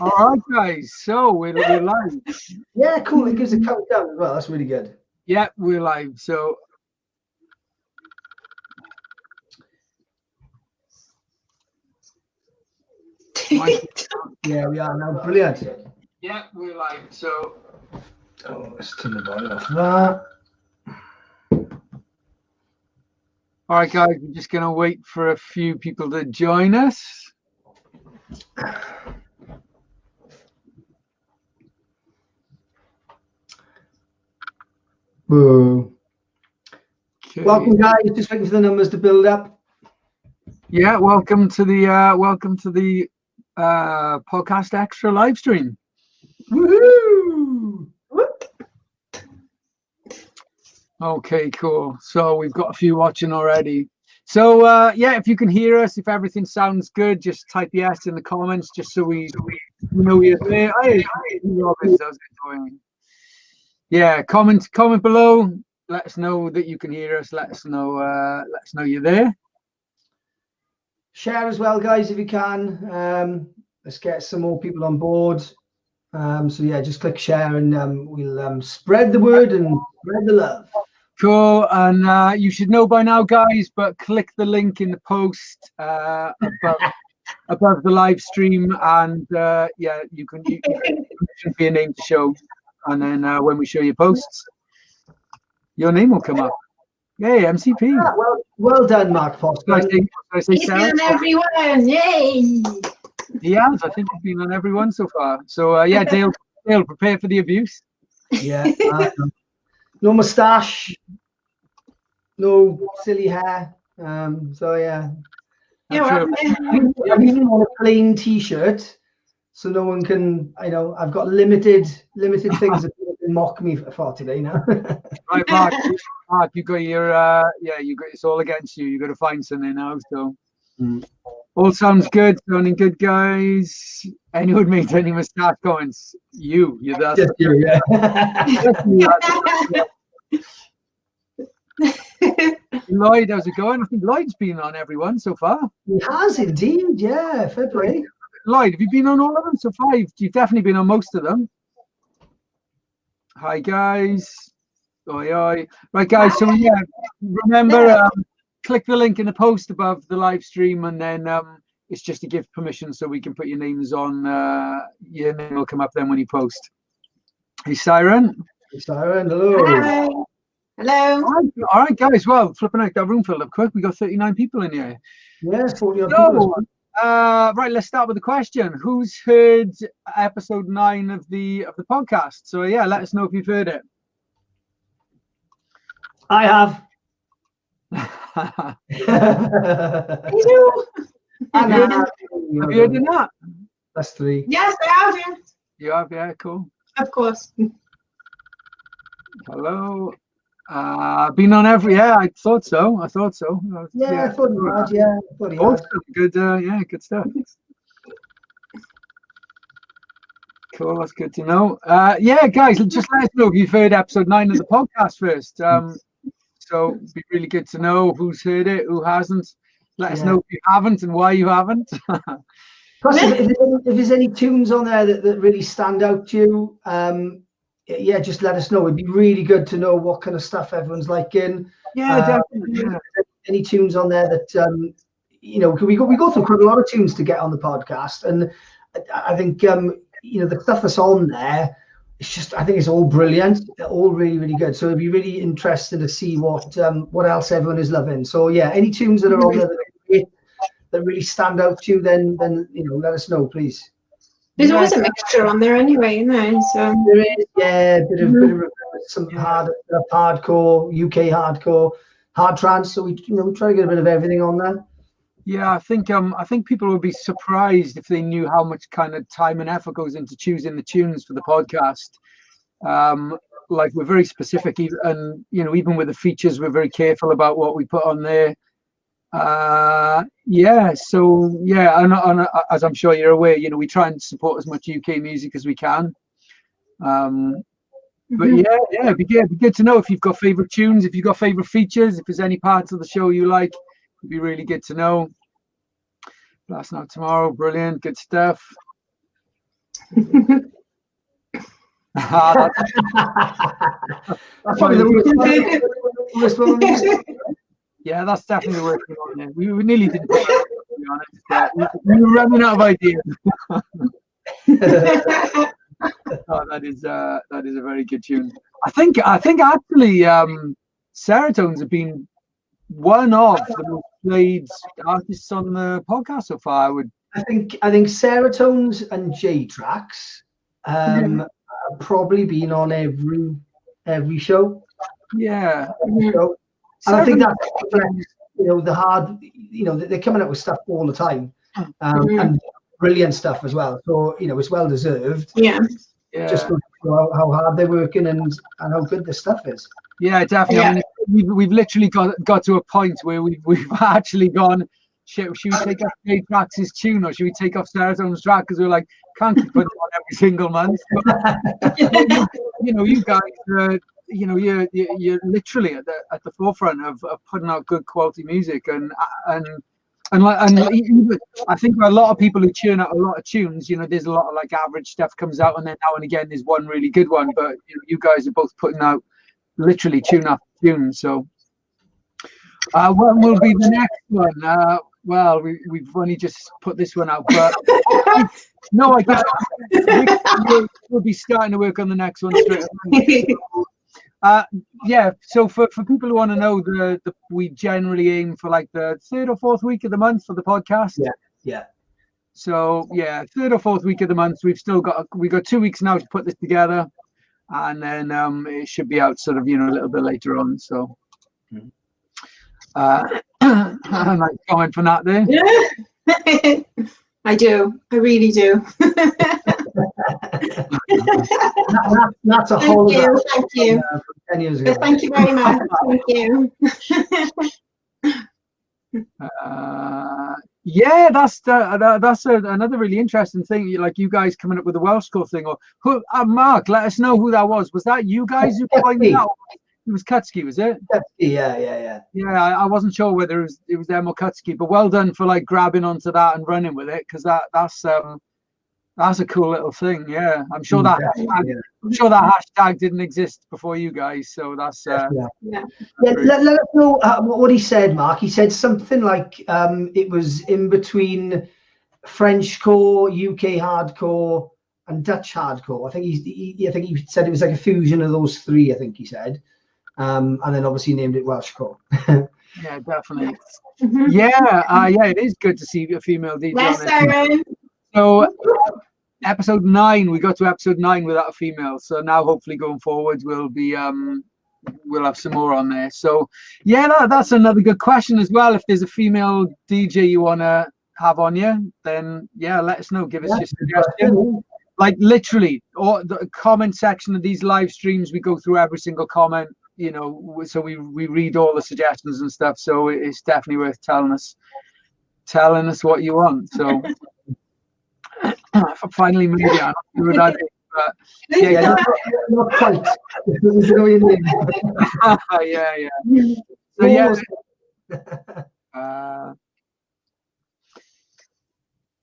All right, guys. So we're live. Yeah, cool. It gives a countdown as well. That's really good. Yeah, we're live. So yeah, we are now. Brilliant. yeah, we're live. So let's turn the volume off that. all right, guys. We're just gonna wait for a few people to join us. Whoa. Okay. Welcome, guys. Just waiting for the numbers to build up. Yeah, welcome to the Podcast Xtra live stream. Woohoo! Okay, cool. So we've got a few watching already. So yeah, if you can hear us, if everything sounds good, just type yes in the comments, just so we know you're there. Hey, Robin, how's it going? Yeah, comment below. Let us know that you can hear us. Let us know you're there. Share as well, guys, if you can. Let's get some more people on board. So yeah, just click share and we'll spread the word and spread the love. Cool, and you should know by now, guys, but click the link in the post above the live stream, and yeah, you can be a name to show, and then when we show your posts, your name will come up. Yay, MCP. Ah, well done, Mark Foster. He's been on everyone, yay! He has. I think he's been on everyone so far. So yeah, Dale, prepare for the abuse. Yeah. No moustache, no silly hair. So yeah. Yeah, I'm even on a plain T-shirt, so no one can. I know I've got limited things that people can mock me for today now. Right, Mark, you got your you got it's all against you. You got to find something now. So all sounds good, sounding good, guys. Anyone make any moustache comments? You're that. Just you, yeah. Lloyd, how's it going? I think Lloyd's been on everyone so far. He has indeed, yeah. Fair play. Lloyd, have you been on all of them so far? You've definitely been on most of them. Hi, guys. Oi, oi. Right, guys, so yeah, remember, click the link in the post above the live stream, and then it's just to give permission so we can put your names on. Your name will come up then when you post. Hey, Siren. Hey, Siren, hello. Hi. Hello. All right, guys. Well, flipping out, that room filled up quick. We got 39 people in here. Yeah, 40 odd people. Right, let's start with the question. Who's heard episode 9 of the podcast? So yeah, let us know if you've heard it. I have. Me too. Have you heard of that? That's 3. Yes, I have. You have, yeah, cool. Of course. Hello. Been on every, yeah, I thought so. Yeah, I thought you had, yeah. I thought you had. Good, yeah, good stuff. Cool, that's good to know. Yeah, guys, just let us know if you've heard episode 9 of the podcast first. So it'd be really good to know who's heard it, who hasn't. Let us know if you haven't and why you haven't. Plus, if there's any tunes on there that really stand out to you, yeah, just let us know. It'd be really good to know what kind of stuff everyone's liking. Yeah, definitely. Yeah. Any tunes on there that we go through quite a lot of tunes to get on the podcast, and I think the stuff that's on there, it's just, I think it's all brilliant. They're all really, really good. So it'd be really interesting to see what else everyone is loving. So yeah, any tunes that are on there that really stand out to you, then let us know, please. There's always a mixture on there anyway, So there is, yeah, a bit of some hardcore, UK hardcore, hard trance. So we try to get a bit of everything on there. Yeah, I think people would be surprised if they knew how much kind of time and effort goes into choosing the tunes for the podcast. Like, we're very specific, and even with the features, we're very careful about what we put on there. Yeah, so yeah, and as I'm sure you're aware, we try and support as much UK music as we can. But yeah, it'd be good to know if you've got favorite tunes, if you've got favorite features, if there's any parts of the show you like. It'd be really good to know. Last Night Tomorrow, brilliant, good stuff. That's Probably the worst one. Yeah, that's definitely the worst thing on there. We nearly didn't put that, to be honest, but we were running out of ideas. Oh, that is a very good tune. I think actually Seratones have been one of the most played artists on the podcast so far. I think Seratones and J-Tracks have probably been on every show. Yeah. So, and I think that's, the hard, they're coming up with stuff all the time, and brilliant stuff as well. So, it's well deserved. Yeah. Just how hard they're working and how good this stuff is. Yeah, definitely. Yeah. I mean, we've literally got to a point where we've actually gone, should we take off J-Tracks' tune or should we take off Seratone's track? Because we're like, can't keep putting it on every single month. But, you guys, you're literally at the forefront of putting out good quality music, and I think a lot of people who churn out a lot of tunes, there's a lot of like average stuff comes out, and then now and again there's one really good one. But you guys are both putting out literally tune after tune. So, what will be the next one? Well, we've only just put this one out, but no, I guess we'll be starting to work on the next one straight away. Yeah, so for people who want to know, we generally aim for like the 3rd or 4th week of the month for the podcast. Yeah. So yeah, 3rd or 4th week of the month. We've got 2 weeks now to put this together, and then it should be out sort of a little bit later on. So nice comment for that there. I do. I really do. That's a whole. Thank you. 10 years ago. Thank you very much. Thank you. Yeah, that's another really interesting thing. Like you guys coming up with the Welsh Core thing, or who? Mark, let us know who that was. Was that you guys who coined it out? It was Natski, was it? Yeah. Yeah, I wasn't sure whether it was them or Natski, but well done for like grabbing onto that and running with it, because that's a cool little thing. Yeah, I'm sure that hashtag didn't exist before you guys, so that's Let us know what he said, Mark. He said something like it was in between Frenchcore, UK hardcore, and Dutch hardcore. I think he said it was like a fusion of those three. I think he said, and then obviously named it Welshcore. Yeah, definitely. Yeah, it is good to see a female DJ. Yes, Aaron. So episode 9, we got to episode 9 without a female. So now hopefully going forward we'll have some more on there. So yeah, that's another good question as well. If there's a female DJ you want to have on you, then yeah, let us know. Give us your suggestion. Like literally, or the comment section of these live streams, we go through every single comment. So we read all the suggestions and stuff. So it's definitely worth telling us what you want. So finally, maybe I'm not sure what that is, but yeah, not quite. yeah. So yeah.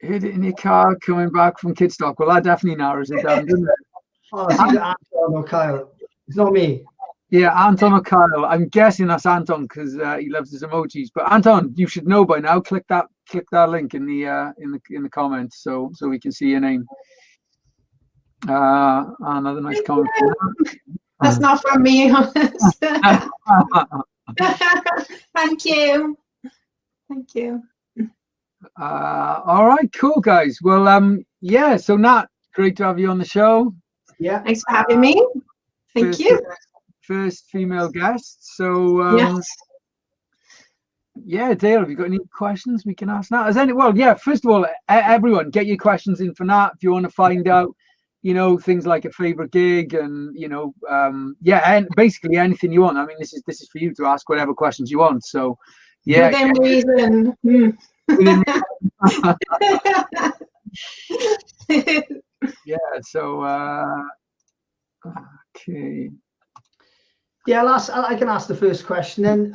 Hit it in your car coming back from Kidstock. Well, that definitely narrows it down, doesn't it? Oh, it's either Anton or Kyle. It's not me. Yeah, Anton or Kyle. I'm guessing that's Anton because he loves his emojis. But Anton, you should know by now. Click that link in the comments so we can see your name. Another nice comment. That's not from me. Thank you. All right, cool guys. Well, yeah. So Nat, great to have you on the show. Yeah. Thanks for having me. Thank you. First female guest. So yes. Yeah, Dale, have you got any questions we can ask Nat? First of all, everyone, get your questions in for Nat if you want to find out, things like a favorite gig and and basically anything you want. I mean, this is for you to ask whatever questions you want. So yeah. Within reason. Yeah, so okay. Yeah, I can ask the first question then.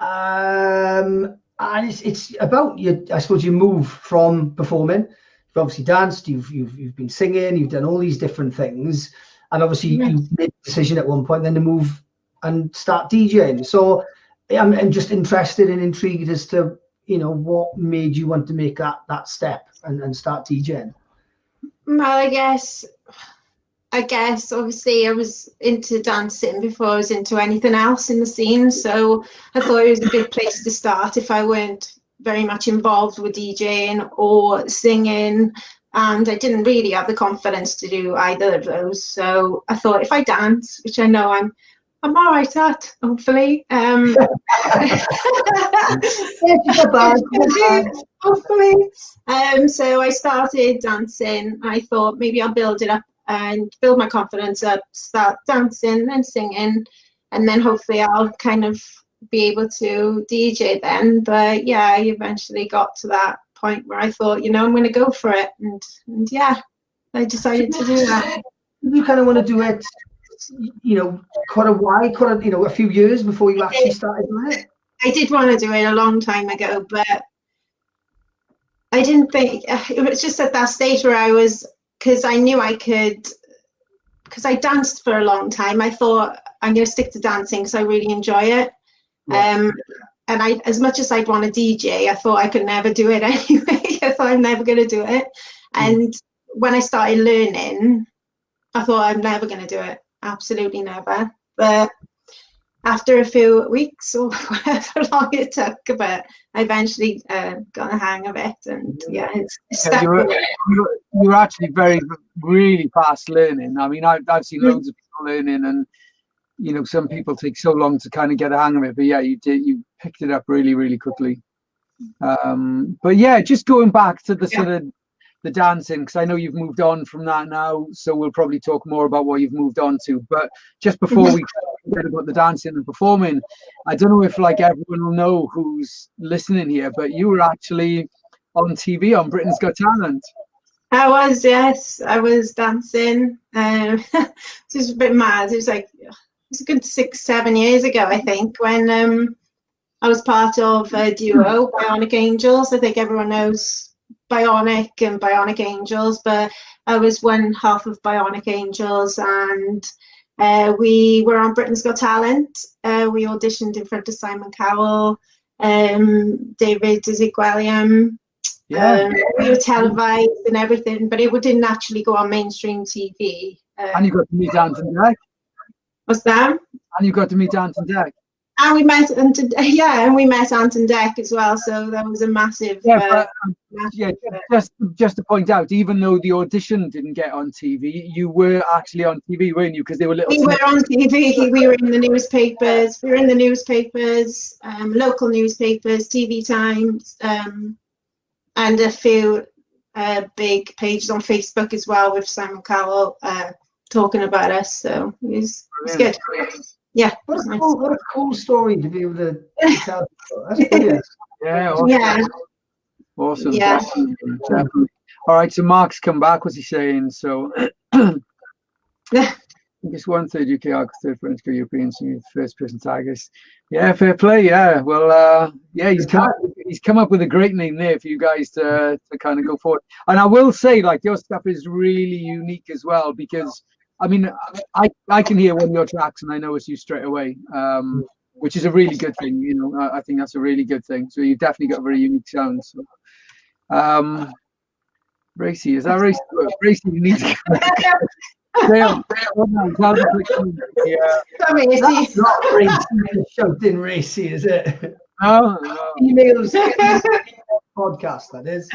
And it's about I suppose you move from performing obviously danced, you've been singing, you've done all these different things, and obviously you made a decision at one point then to move and start DJing. So I'm just interested and intrigued as to, you know, what made you want to make that step and start DJing. Well, I guess obviously I was into dancing before I was into anything else in the scene, so I thought it was a good place to start if I weren't very much involved with DJing or singing, and I didn't really have the confidence to do either of those. So I thought if I dance, which I know I'm all right at, hopefully. Hopefully. So I started dancing. I thought maybe I'll build it up and build my confidence up, start dancing and singing, and then hopefully I'll kind of be able to DJ then. But yeah, I eventually got to that point where I thought, you know, I'm going to go for it, and yeah, I decided to do that. You kind of want to do it, you know, a few years before you actually started doing it? I did want to do it a long time ago, but I didn't think, it was just at that stage where I was, because I knew I could, because I danced for a long time, I thought I'm going to stick to dancing because I really enjoy it. Yeah. And I, as much as I'd want to DJ, I thought I could never do it anyway. I thought I'm never going to do it. And when I started learning, I thought I'm never going to do it. Absolutely never. But after a few weeks or however long it took, but I eventually got the hang of it, and yeah, it's stuck. You're actually really fast learning. I mean, I've seen loads of people learning, and you know, some people take so long to kind of get the hang of it. But yeah, you picked it up really, really quickly. But yeah, just going back to the sort of the dancing, because I know you've moved on from that now, so we'll probably talk more about what you've moved on to. But just before we forget about the dancing and performing, I don't know if like everyone will know who's listening here, but you were actually on TV on Britain's Got Talent. I was, yes, I was dancing. It was a bit mad. It was like, it was a good 6-7 years ago, I think, when I was part of a duo, Bionic Angels. I think everyone knows Bionic and Bionic Angels, but I was one half of Bionic Angels, and we were on Britain's Got Talent. We auditioned in front of Simon Cowell, David Ezekweliam. We were televised and everything, but it didn't actually go on mainstream TV. And you got to meet Anton Deck. What's that? And you got to meet Anton Deck. And we met Anton Deck as well, so that was a massive. Just to point out, even though the audition didn't get on TV, you were actually on TV, weren't you? Because they were little. We were on TV. We were in the newspapers. We were in the newspapers, local newspapers, TV Times, and a few big pages on Facebook as well with Simon Cowell talking about us. So it was good. Yeah. What a cool story to be able to tell. That's brilliant. Yeah. Awesome. Yeah. Awesome. Yeah. Definitely. All right. So Mark's come back. What's he saying? So it's 1/3 UK arc, 1/3 French, European, first person Tigers. Yeah, fair play. Yeah. Well, yeah, he's come up with a great name there for you guys to kind of go forward. And I will say, like, your stuff is really unique as well, because I mean, I can hear one of your tracks and I know it's you straight away, which is a really good thing. You know, I think that's a really good thing. So you've definitely got a very unique sound. So, Racy, is that Racy? Racy, you need to stay on. Yeah. That's not Racy. Shoved in Racy, is it? No. Emails. Podcast, that is.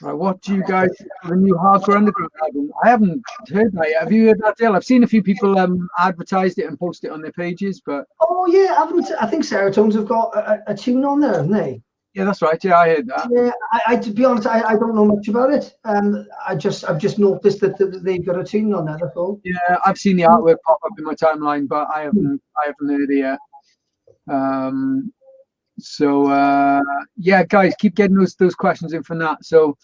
Right, what do you guys think of the new Hardcore Underground album? I haven't heard that yet. Have you heard that, Dale? I've seen a few people advertised it and post it on their pages, but yeah, I think Serotones have got a tune on there, haven't they? Yeah, that's right. Yeah, I heard that. Yeah, I to be honest, I don't know much about it. I've just noticed that they've got a tune on there. That's all. Yeah, I've seen the artwork pop up in my timeline, but I haven't heard it yet. So yeah, guys, keep getting those questions in from that. So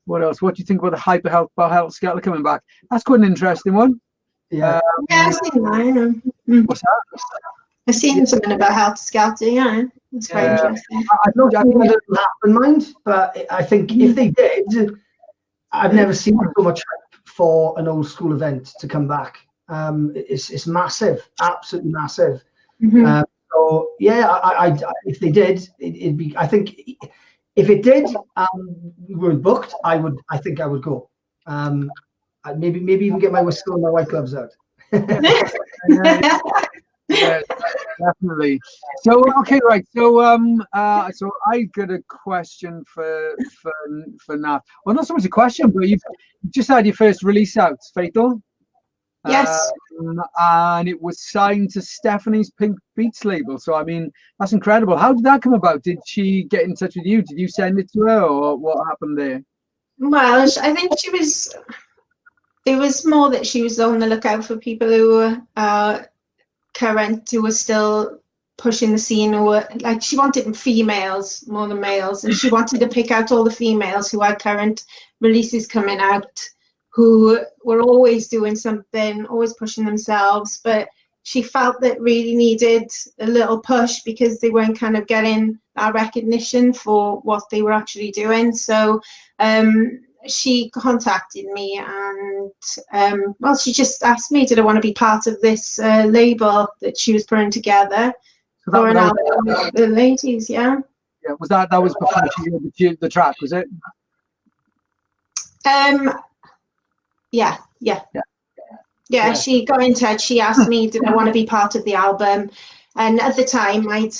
what else? What do you think about the Hyper Health Scatter coming back? That's quite an interesting one. Yeah. I've seen that. What's that? I've seen something about Helter Skelter. Yeah, it's very interesting. I'm not sure whether it'll happen, mind, but I think if they did, I've never seen so much hype for an old school event to come back. It's massive, absolutely massive. So yeah, I if they did, it'd be. I think if it did, we weren't booked. I think I would go. I'd maybe even get my whistle and my white gloves out. Yeah, definitely. So okay, right. So so I've got a question for Nat. Well, not so much a question, but you've just had your first release out, Fatal. Yes. And it was signed to Stephanie's Pink Beats label. So I mean, that's incredible. How did that come about? Did she get in touch with you? Did you send it to her, or what happened there? Well, I think it was more that she was on the lookout for people who were current, who were still pushing the scene, or like she wanted females more than males, and she wanted to pick out all the females who had current releases coming out, who were always doing something, always pushing themselves, but she felt that really needed a little push because they weren't kind of getting that recognition for what they were actually doing. So she contacted me, and well, she just asked me, did I want to be part of this label that she was putting together for an album with the ladies? Yeah. Yeah. Was that was before she heard the track? Was it? Yeah, she got in touch. She asked me, did I want to be part of the album? And at the time, I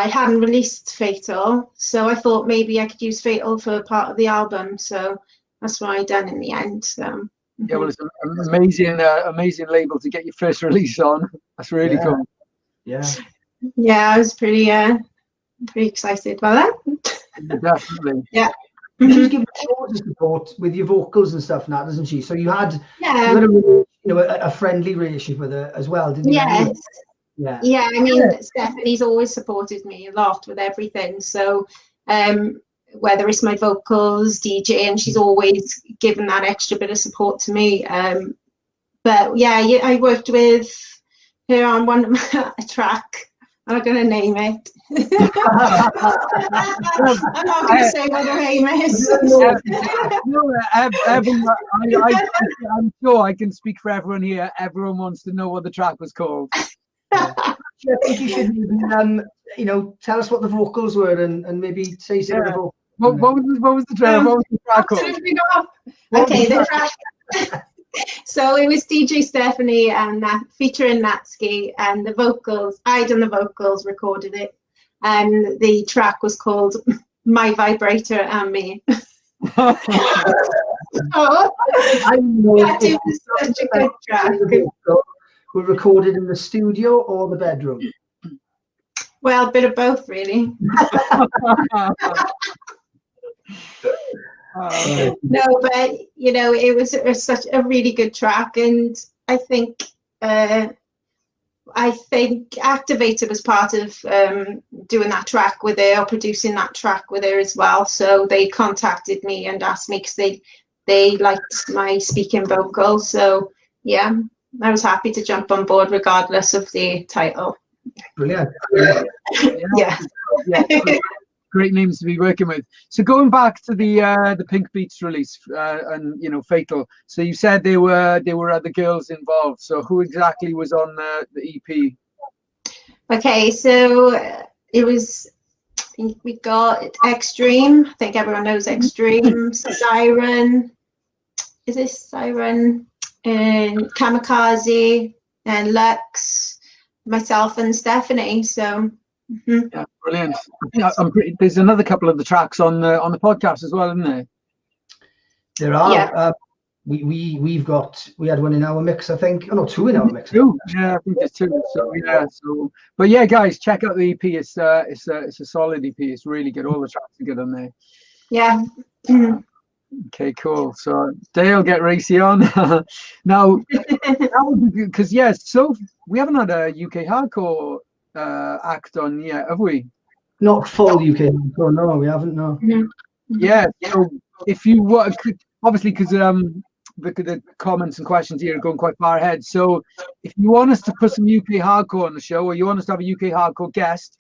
hadn't released Fatal, so I thought maybe I could use Fatal for part of the album. So that's what I done in the end. So. Yeah, well, it's an amazing label to get your first release on. That's really cool. Yeah. Yeah, I was pretty excited about that. Definitely. Yeah. She's given loads of support with your vocals and stuff now, doesn't she? So you had a friendly relationship with her as well, didn't you? Yes. Yeah. I mean, Stephanie's always supported me a lot with everything. So whether it's my vocals, DJ, and she's always given that extra bit of support to me. But yeah, I worked with her on a track. I'm not going to name it. I'm not going to say what the name is. I'm sure I can speak for everyone here. Everyone wants to know what the track was called. I think you should, tell us what the vocals were and maybe say something about. What was the track? What was the track called? Absolutely not. Okay, the track. So it was DJ Stephanie and featuring Natski, and the vocals, I done the vocals, recorded it, and the track was called My Vibrator and Me. I know it was such a good track. Were recorded in the studio or the bedroom? Well, a bit of both, really. No, but it was such a really good track, and I think Activator was part of doing that track with her, or producing that track with her as well. So they contacted me and asked me because they liked my speaking vocal. So yeah, I was happy to jump on board regardless of the title. Brilliant. Yeah. Great names to be working with. So going back to the Pink Beats release and Fatal. So you said there were other girls involved. So who exactly was on the EP? Okay, so it was. I think we got Extreme. I think everyone knows Extreme. Siren. Is this Siren? And Kamikaze and Lux, myself and Stephanie. So. Mm-hmm. Yeah, brilliant. There's another couple of the tracks on the podcast as well, isn't there? There are. Yeah. We had one in our mix, I think. Oh no, two in our mix. Two. Yeah, I think there's two. So yeah. So, but yeah, guys, check out the EP. It's a solid EP. It's really good. All the tracks are good on there. Yeah. Mm-hmm. Okay, cool. So Dale, get Racy on now. Because so we haven't had a UK hardcore act on yet, have we? Not full UK hardcore. No, we haven't. No. Mm-hmm. Yeah. So if you want, obviously, because the comments and questions here are going quite far ahead. So if you want us to put some UK hardcore on the show, or you want us to have a UK hardcore guest,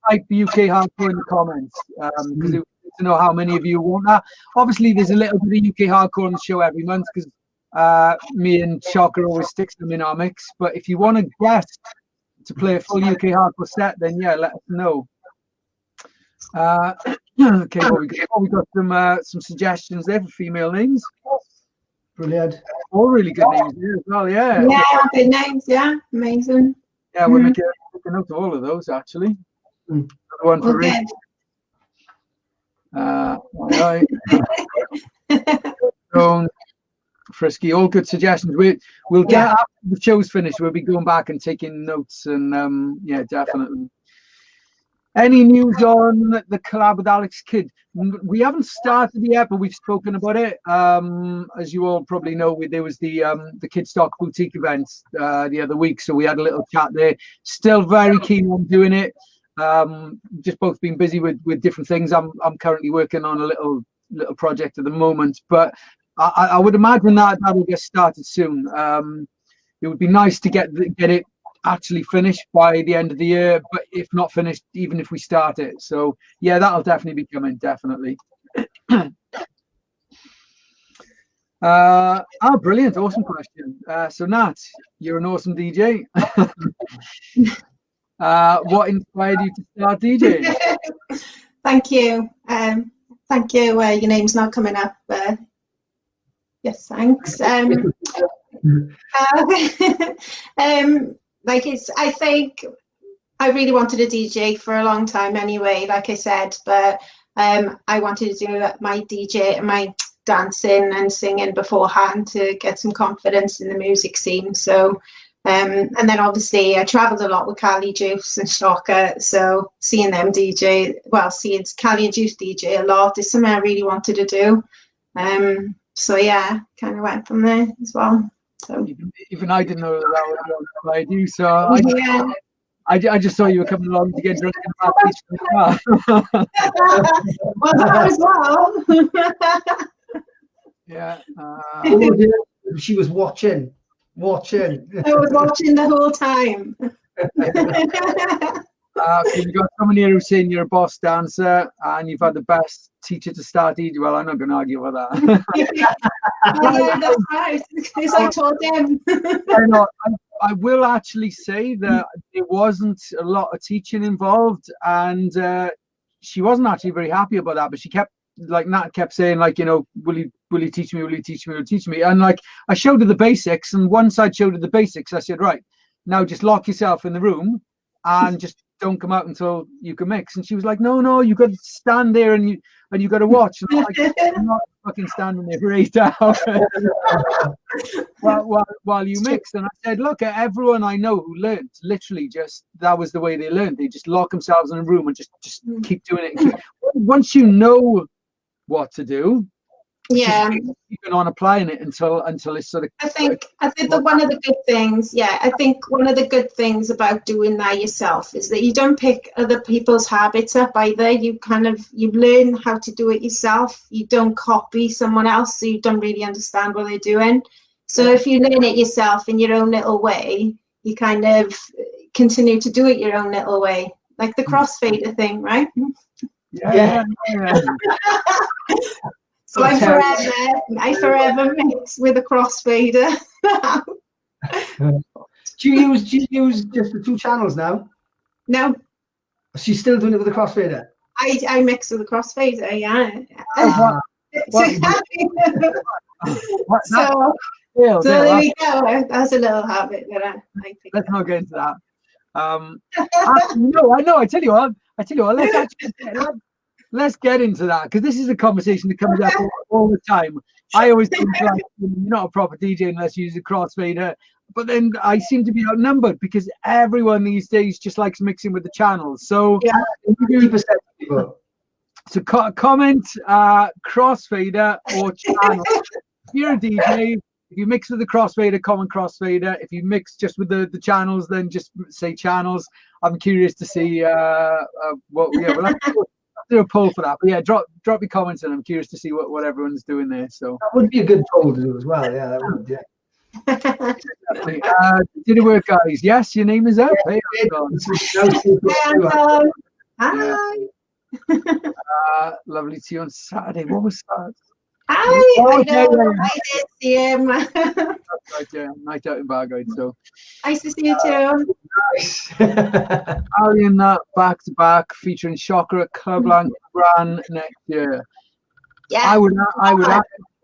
type UK hardcore in the comments, because we need to know how many of you want that. Obviously, there's a little bit of UK hardcore on the show every month because me and Shocker always sticks them in our mix. But if you want a guest to play a full UK hardcore set, then yeah, let us know. Okay, we got some suggestions there for female names. Brilliant. All really good names there as well, yeah. Yeah, good names, yeah, amazing. Yeah, we're making a note of all of those actually. Another one for Rick. Frisky, all good suggestions. We'll get after the show's finished. We'll be going back and taking notes, and yeah, definitely. Any news on the collab with Alex Kidd? We haven't started yet, but we've spoken about it. As you all probably know, there was the Kidstock boutique event the other week, so we had a little chat there. Still very keen on doing it. Just both been busy with different things. I'm currently working on a little project at the moment, but I would imagine that will get started soon. It would be nice to get it actually finished by the end of the year, but if not finished, even if we start it. So yeah, that'll definitely be coming, definitely. Brilliant, awesome question. So Nat, you're an awesome DJ. What inspired you to start DJing? Thank you. Thank you. Your name's not coming up. Yes, thanks. I think I really wanted a DJ for a long time anyway, like I said, but I wanted to do my dancing and singing beforehand to get some confidence in the music scene. So, and then obviously I travelled a lot with Cali Juice and Shocker, so seeing them DJ, seeing Cali and Juice DJ a lot is something I really wanted to do. So yeah, kind of went from there as well. So even I didn't know that was what I do. So I just saw you were coming along to get drunk in the car. Well, that as well. Yeah. She was watching. I was watching the whole time. You've got someone here who's saying you're a boss dancer and you've had the best teacher to start DJ. Well, I'm not going to argue about that. Yeah, that's right. Because I taught him. I will actually say that there wasn't a lot of teaching involved, and she wasn't actually very happy about that. But she kept, like Nat kept saying, like, you know, will you teach me? Will you teach me? Will you teach me? And like I showed her the basics, and once I showed her the basics, I said, right, now just lock yourself in the room and just don't come out until you can mix. And she was like, no, you got to stand there and you got to watch. And I'm like, I'm not fucking standing there for 8 hours while you mix. And I said, look, at everyone I know who learned, literally just that was the way they learned. They just lock themselves in a room and just keep doing it. Once you know what to do, yeah, keeping on applying it until it's sort of. I think one of the good things, I think one of the good things about doing that yourself is that you don't pick other people's habits up either. You learn how to do it yourself. You don't copy someone else, so you don't really understand what they're doing. So if you learn it yourself in your own little way, you kind of continue to do it your own little way, like the crossfader thing, right? Yeah. So I forever mix with a crossfader. Do you use just the 2 channels now? No. She's still doing it with a crossfader? I mix with a crossfader, yeah. So there we go. That's a little habit that I picked. Let's not get into that. No, I tell you what, let's get into that, because this is a conversation that comes up all the time. I always think like you're not a proper DJ unless you use a crossfader, but then I seem to be outnumbered because everyone these days just likes mixing with the channels. So yeah, 50% people. So comment crossfader or channel. If you're a DJ, if you mix with the crossfader, comment crossfader. If you mix just with the channels, then just say channels. I'm curious to see what. Yeah, we'll have do a poll for that. But yeah, drop your comments, and I'm curious to see what everyone's doing there. So that would be a good poll to do as well. Yeah, that would. Yeah. Did it work, guys? Yes, your name is up. Hey, Hi. lovely to see you on Saturday. What was that? Hi. Oh, I know. yeah. I did see him. That's right, yeah. Night out in Bargoed. So Nice to see you too. Nice. Ali and that back to back, featuring Shocker at Clubland Grand next year. Yeah. I would.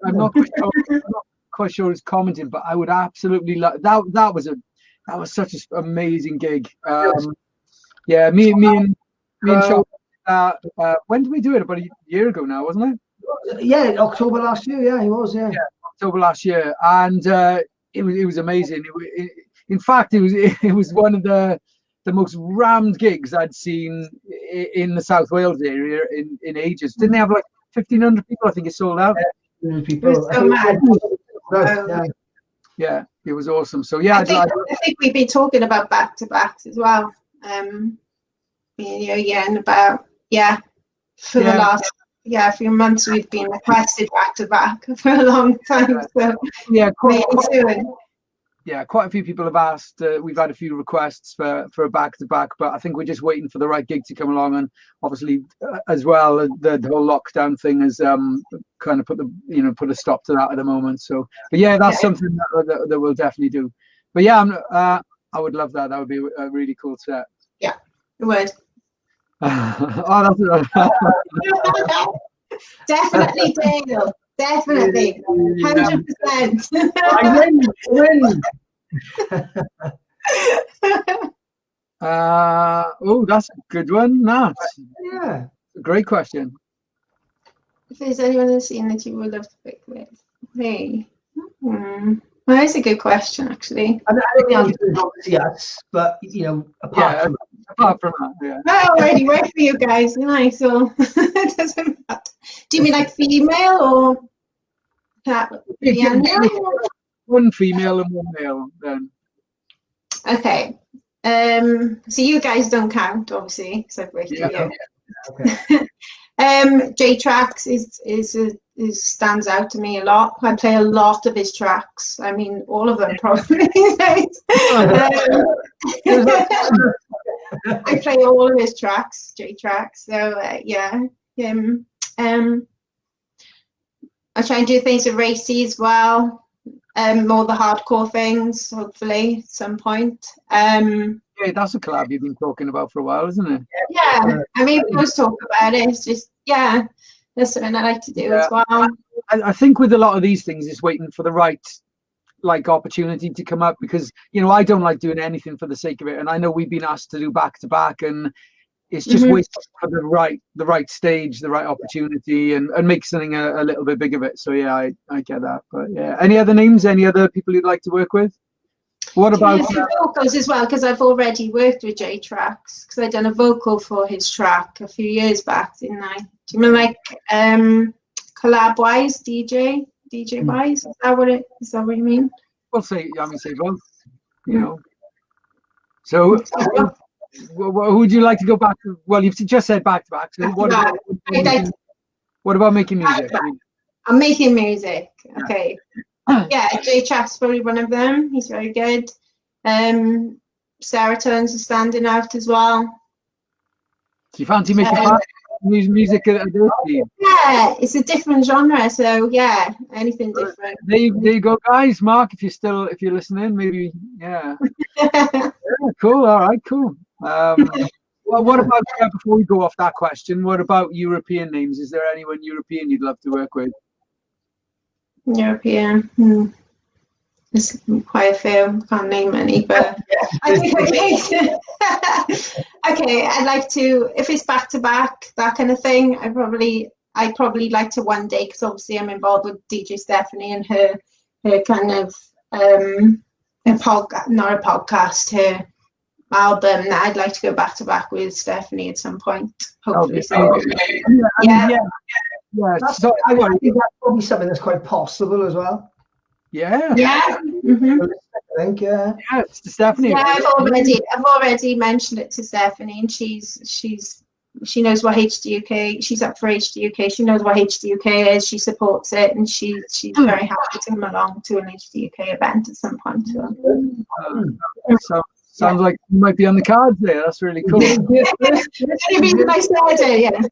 I'm not quite sure who's commenting, but I would absolutely love that. That was such an amazing gig. Yeah, me and Show. When did we do it? About a year ago now, wasn't it? Yeah, October last year. Yeah, he was. Yeah, October last year, and it was amazing. In fact, it was one of the most rammed gigs I'd seen in the South Wales area in ages. Didn't they have like 1,500 people? I think it sold out. People. So mad. Yeah, it was awesome. So yeah, I think we've been talking about back-to-backs as well. And about for the last few months we've been requested back-to-back for a long time. So quite a few people have asked. We've had a few requests for a back-to-back, but I think we're just waiting for the right gig to come along. And obviously, as well, the whole lockdown thing has kind of put a stop to that at the moment. So, but yeah, that's something that we'll definitely do. But yeah, I would love that. That would be a really cool set. Yeah, it would. Definitely, Dale. Definitely, 100%. I win. That's a good one, Nat. Yeah, a great question. If there's anyone in the scene that you would love to pick with, hey, well, that's a good question, actually. I think the answer is obviously yes, but apart from that, yeah. I already work for you guys, nice. So it doesn't matter. Do you mean like female or? One female and one male then. Okay. So you guys don't count, obviously, because I've worked with you. Okay. J-Trax is stands out to me a lot. I play a lot of his tracks. I mean, all of them probably. I play all of his tracks, J-Trax. So him. I try and do things with Racy as well. More the hardcore things, hopefully, at some point. Yeah, that's a collab you've been talking about for a while, isn't it? Yeah, I mean, we always talk about it. It's just, that's something I like to do as well. I think with a lot of these things, it's waiting for the right opportunity to come up, because I don't like doing anything for the sake of it, and I know we've been asked to do back-to-back, and it's just waiting for the right stage, the right opportunity, and make something a little bit big of it. So yeah, I get that. But yeah, any other names? Any other people you'd like to work with? What about vocals as well? Because I've already worked with J-Trax, because I've done a vocal for his track a few years back, didn't I? Do you mean like collab wise, DJ wise? Is that what you mean? Well, say both. So. Who would you like to go back to? Well, you've just said back-to-back. So what about making music? I'm making music. Okay. Yeah, J-Track's probably one of them. He's very good. Seratones are standing out as well. Do you fancy making music at this team? Yeah, it's a different genre, so yeah, anything different. There you go, guys. Mark, if you're listening, maybe yeah. Cool. All right, cool. Well, what about before we go off that question? What about European names? Is there anyone European you'd love to work with? European. There's quite a few. Can't name any, but okay. I'd like to, if it's back-to-back, that kind of thing. I'd probably like to one day, because obviously I'm involved with DJ Stephanie and her kind of her album. That I'd like to go back-to-back with Stephanie at some point. Hopefully. Yeah. So I think that's probably something that's quite possible as well. Yeah. Mm-hmm. I think it's to Stephanie. Yeah, I've already mentioned it to Stephanie, and she's she knows what HDUK. She's up for HDUK. She knows what HDUK is. She supports it, and she's very happy to come along to an HDUK event at some point. So sounds like you might be on the cards there. That's really cool. Any reason I said it,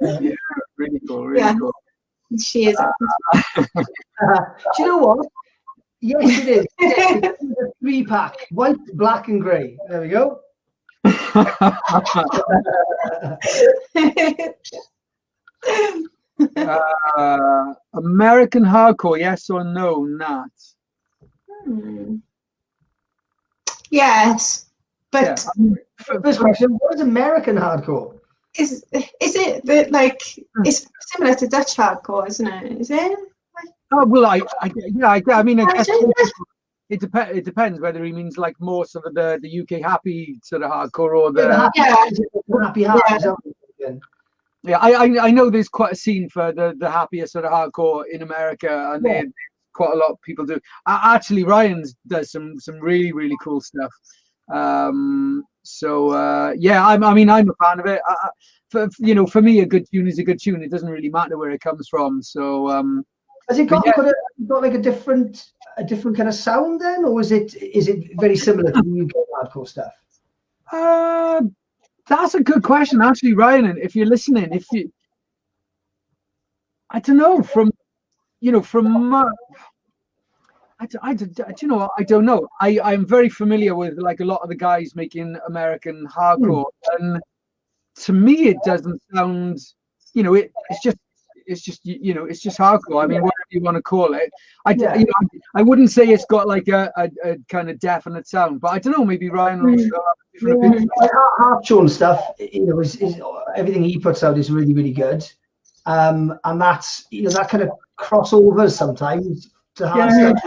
Yeah, really cool. Really cool. She is. Do you know what? Yes, it is. It's a 3-pack: white, black, and grey. There we go. American hardcore, yes or no, Nat? Yes, but First question: what is American hardcore? is it that, like, it's similar to Dutch hardcore, isn't it? Is it? Oh well, I mean, I guess it depends whether he means like more sort of the UK happy sort of hardcore or the happy. Yeah, I know there's quite a scene for the happier sort of hardcore in America, and there's quite a lot of people do. Actually, Ryan does some really, really cool stuff. Yeah, I mean, I'm a fan of it. For me, a good tune is a good tune. It doesn't really matter where it comes from. So, has it got like a different kind of sound then, or is it very similar to the UK hardcore stuff? That's a good question, actually, Ryan. And if you're listening, I don't know, I don't know. I'm very familiar with like a lot of the guys making American hardcore, and to me, it doesn't sound, it's just hardcore. I mean, whatever you want to call it. I wouldn't say it's got like a kind of definite sound, but I don't know. Maybe Ryan will have a different opinion. Harptune stuff, is everything he puts out is really, really good, and that's that kind of crossovers sometimes to hard stuff.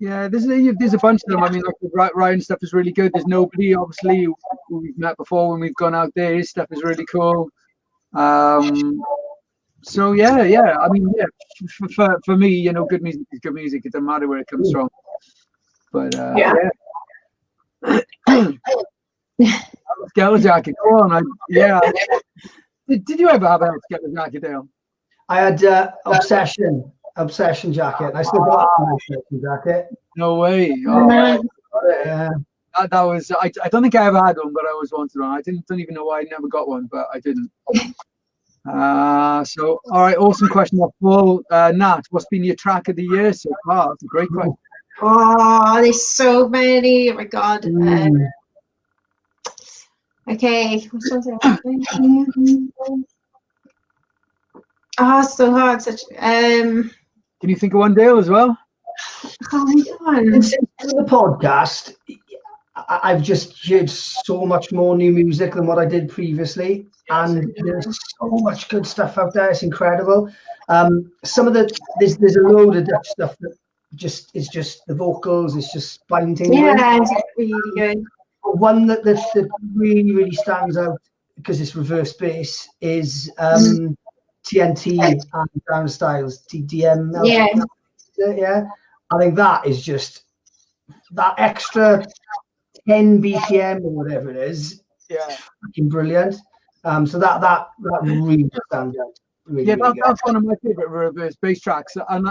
Yeah, there's a bunch of them. I mean, like Ryan stuff is really good. There's Nobody, obviously, who we've met before when we've gone out there. His stuff is really cool. So yeah. I mean, for me, good music is good music. It doesn't matter where it comes from. But Skelter Jacket. Go on. Did you ever have a Skelter Jacket, Dale? I had Obsession jacket. I still got my Obsession jacket. No way. Yeah. That was. I don't think I ever had one, but I always wanted one. I don't even know why I never got one, but I didn't. So all right, awesome question. Paul, Nat, what's been your track of the year so far? That's a great question. Oh, there's so many. Oh my god. Okay, which one's it? So hard. Can you think of one, Dale, as well? Since the podcast, I've just heard so much more new music than what I did previously, and there's so much good stuff out there. It's incredible. Some of there's a load of Dutch stuff that it's just the vocals. It's just spine tingling. Yeah, it's really good. One that really, really stands out because it's reverse bass is TNT and Down Styles, TDM. Yeah. I think that is just that extra 10 BPM or whatever it is. Yeah. Fucking brilliant. So that really stands out. Really, that's one of my favorite reverse bass tracks. And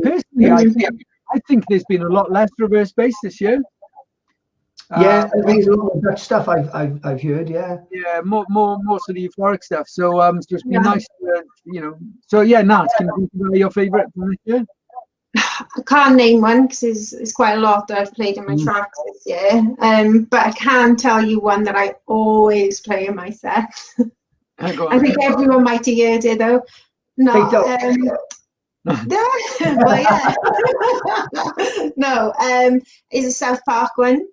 personally, I think there's been a lot less reverse bass this year. I think there's a lot of Dutch stuff I've heard. Yeah, more sort of euphoric stuff. So it's just been nice to, So yeah, Nat, can you think of your favorite from this year? I can't name one because it's quite a lot that I've played in my tracks this year. But I can tell you one that I always play in my sets. I think everyone might have heard it though. It's a South Park one.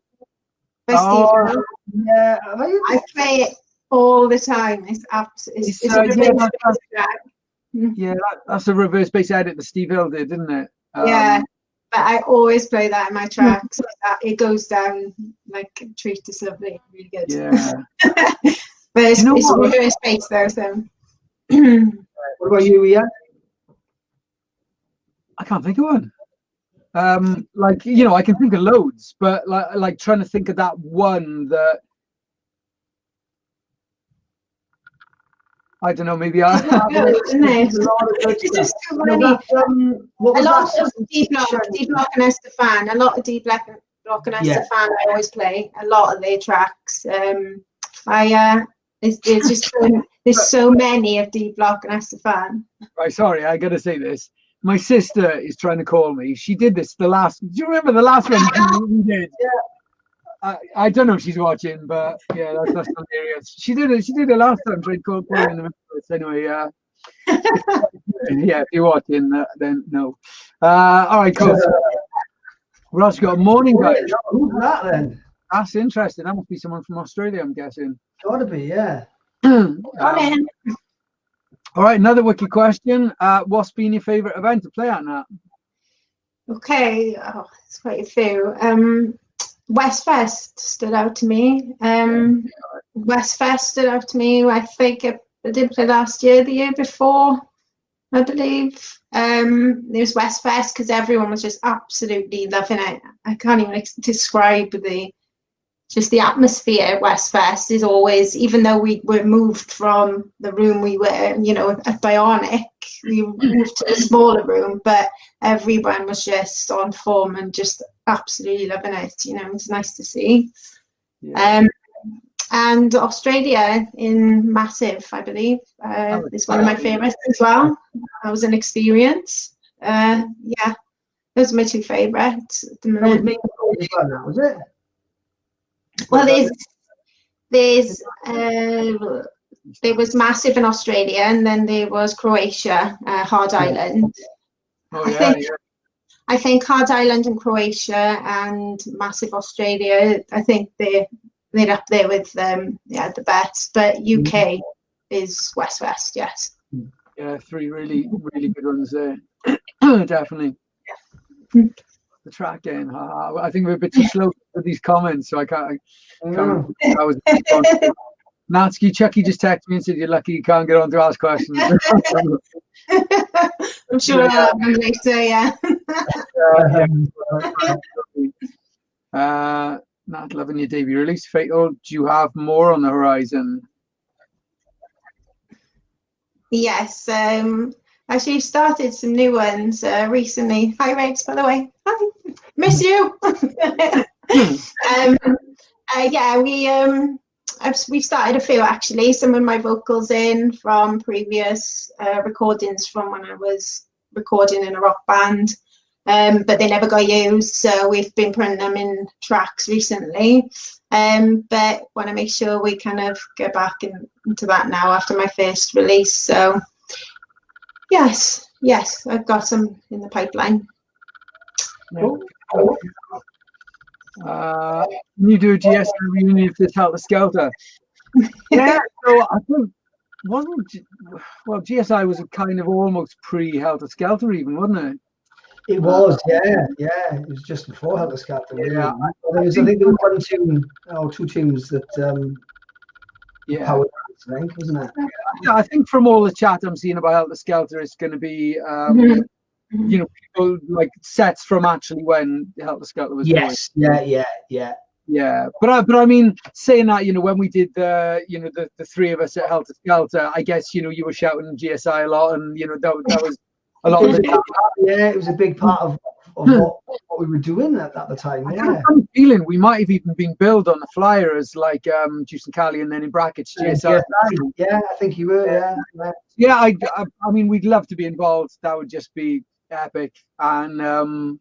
Yeah, I play it all the time. It's a reverse track. Yeah, that's a reverse bass edit that Steve Hill did, didn't it? But I always play that in my tracks. It goes down like a treat to something really good. Yeah. But it's reverse bass though, so. What about you, Ian? I can't think of one. I can think of loads, but like trying to think of that one that I don't know, maybe I. It's just too many. A lot of D Block and Estefan. A lot of D Block and Estefan. I always play a lot of their tracks. There's so many of D Block and Estefan. Right, sorry, I gotta say this. My sister is trying to call me. She did this do you remember the last one we did? Yeah. I don't know if she's watching, but yeah, that's hilarious. She did it last time, tried to call me in the middle. Anyway, yeah, if you're watching, then no. All right, cool. Ross got a morning, guys. Who's that then? That's interesting. That must be someone from Australia, I'm guessing. Gotta be, yeah. All right, another wiki question. What's been your favourite event to play at, Nat? Okay, it's quite a few. Westfest stood out to me. Westfest stood out to me. I think I did play last year, the year before, I believe. It was Westfest because everyone was just absolutely loving it. I can't even describe the atmosphere at Westfest is always, even though we were moved from the room we were, at Bionic, we moved to a smaller room, but everyone was just on form and just absolutely loving it. It's nice to see. Yeah. And Australia in Massive, I believe, is one of my favourites as well. That was an experience. Those are my two favourites at the minute. Was it? Well, there was Massive in Australia, and then there was Croatia, Hard Island. I think Hard Island and Croatia and Massive Australia, I think they're up there with the best. But UK is West, yes. Yeah, 3 really, really good ones there. Definitely. Yeah. The track game. I think we're a bit too slow with these comments, so I can't. Natski, Chucky just texted me and said you're lucky you can't get on to ask questions. I'm sure I'll have them later, yeah. Not loving your debut release, Fatal. Do you have more on the horizon? Yes, actually started some new ones recently. Hi, Rex, by the way. Hi, miss you. We've started a few actually. Some of my vocals in from previous recordings from when I was recording in a rock band, but they never got used. So we've been putting them in tracks recently. But want to make sure we kind of go back into that now after my first release. So yes, I've got some in the pipeline. Cool. Can you do a GSI reunion if this Helter Skelter? Yeah, so I think GSI was a kind of almost pre-Helter Skelter even, wasn't it? It was, yeah. It was just before Helter Skelter. Yeah, I think there were 2 tunes that powered, I think, wasn't it? Yeah, I think from all the chat I'm seeing about Helter Skelter, it's going to be people like sets from actually when Helter Skelter was going. Yeah, but I mean, saying that, when we did the 3 of us at Helter Skelter, I guess you were shouting GSI a lot, and that was a lot of it. Yeah, it was a big part of what we were doing at the time. Yeah, I'm feeling we might have even been billed on the flyer as like Juice and Cali, and then in brackets GSI. Yeah, I think you were. Yeah. I mean, we'd love to be involved. That would just be epic. And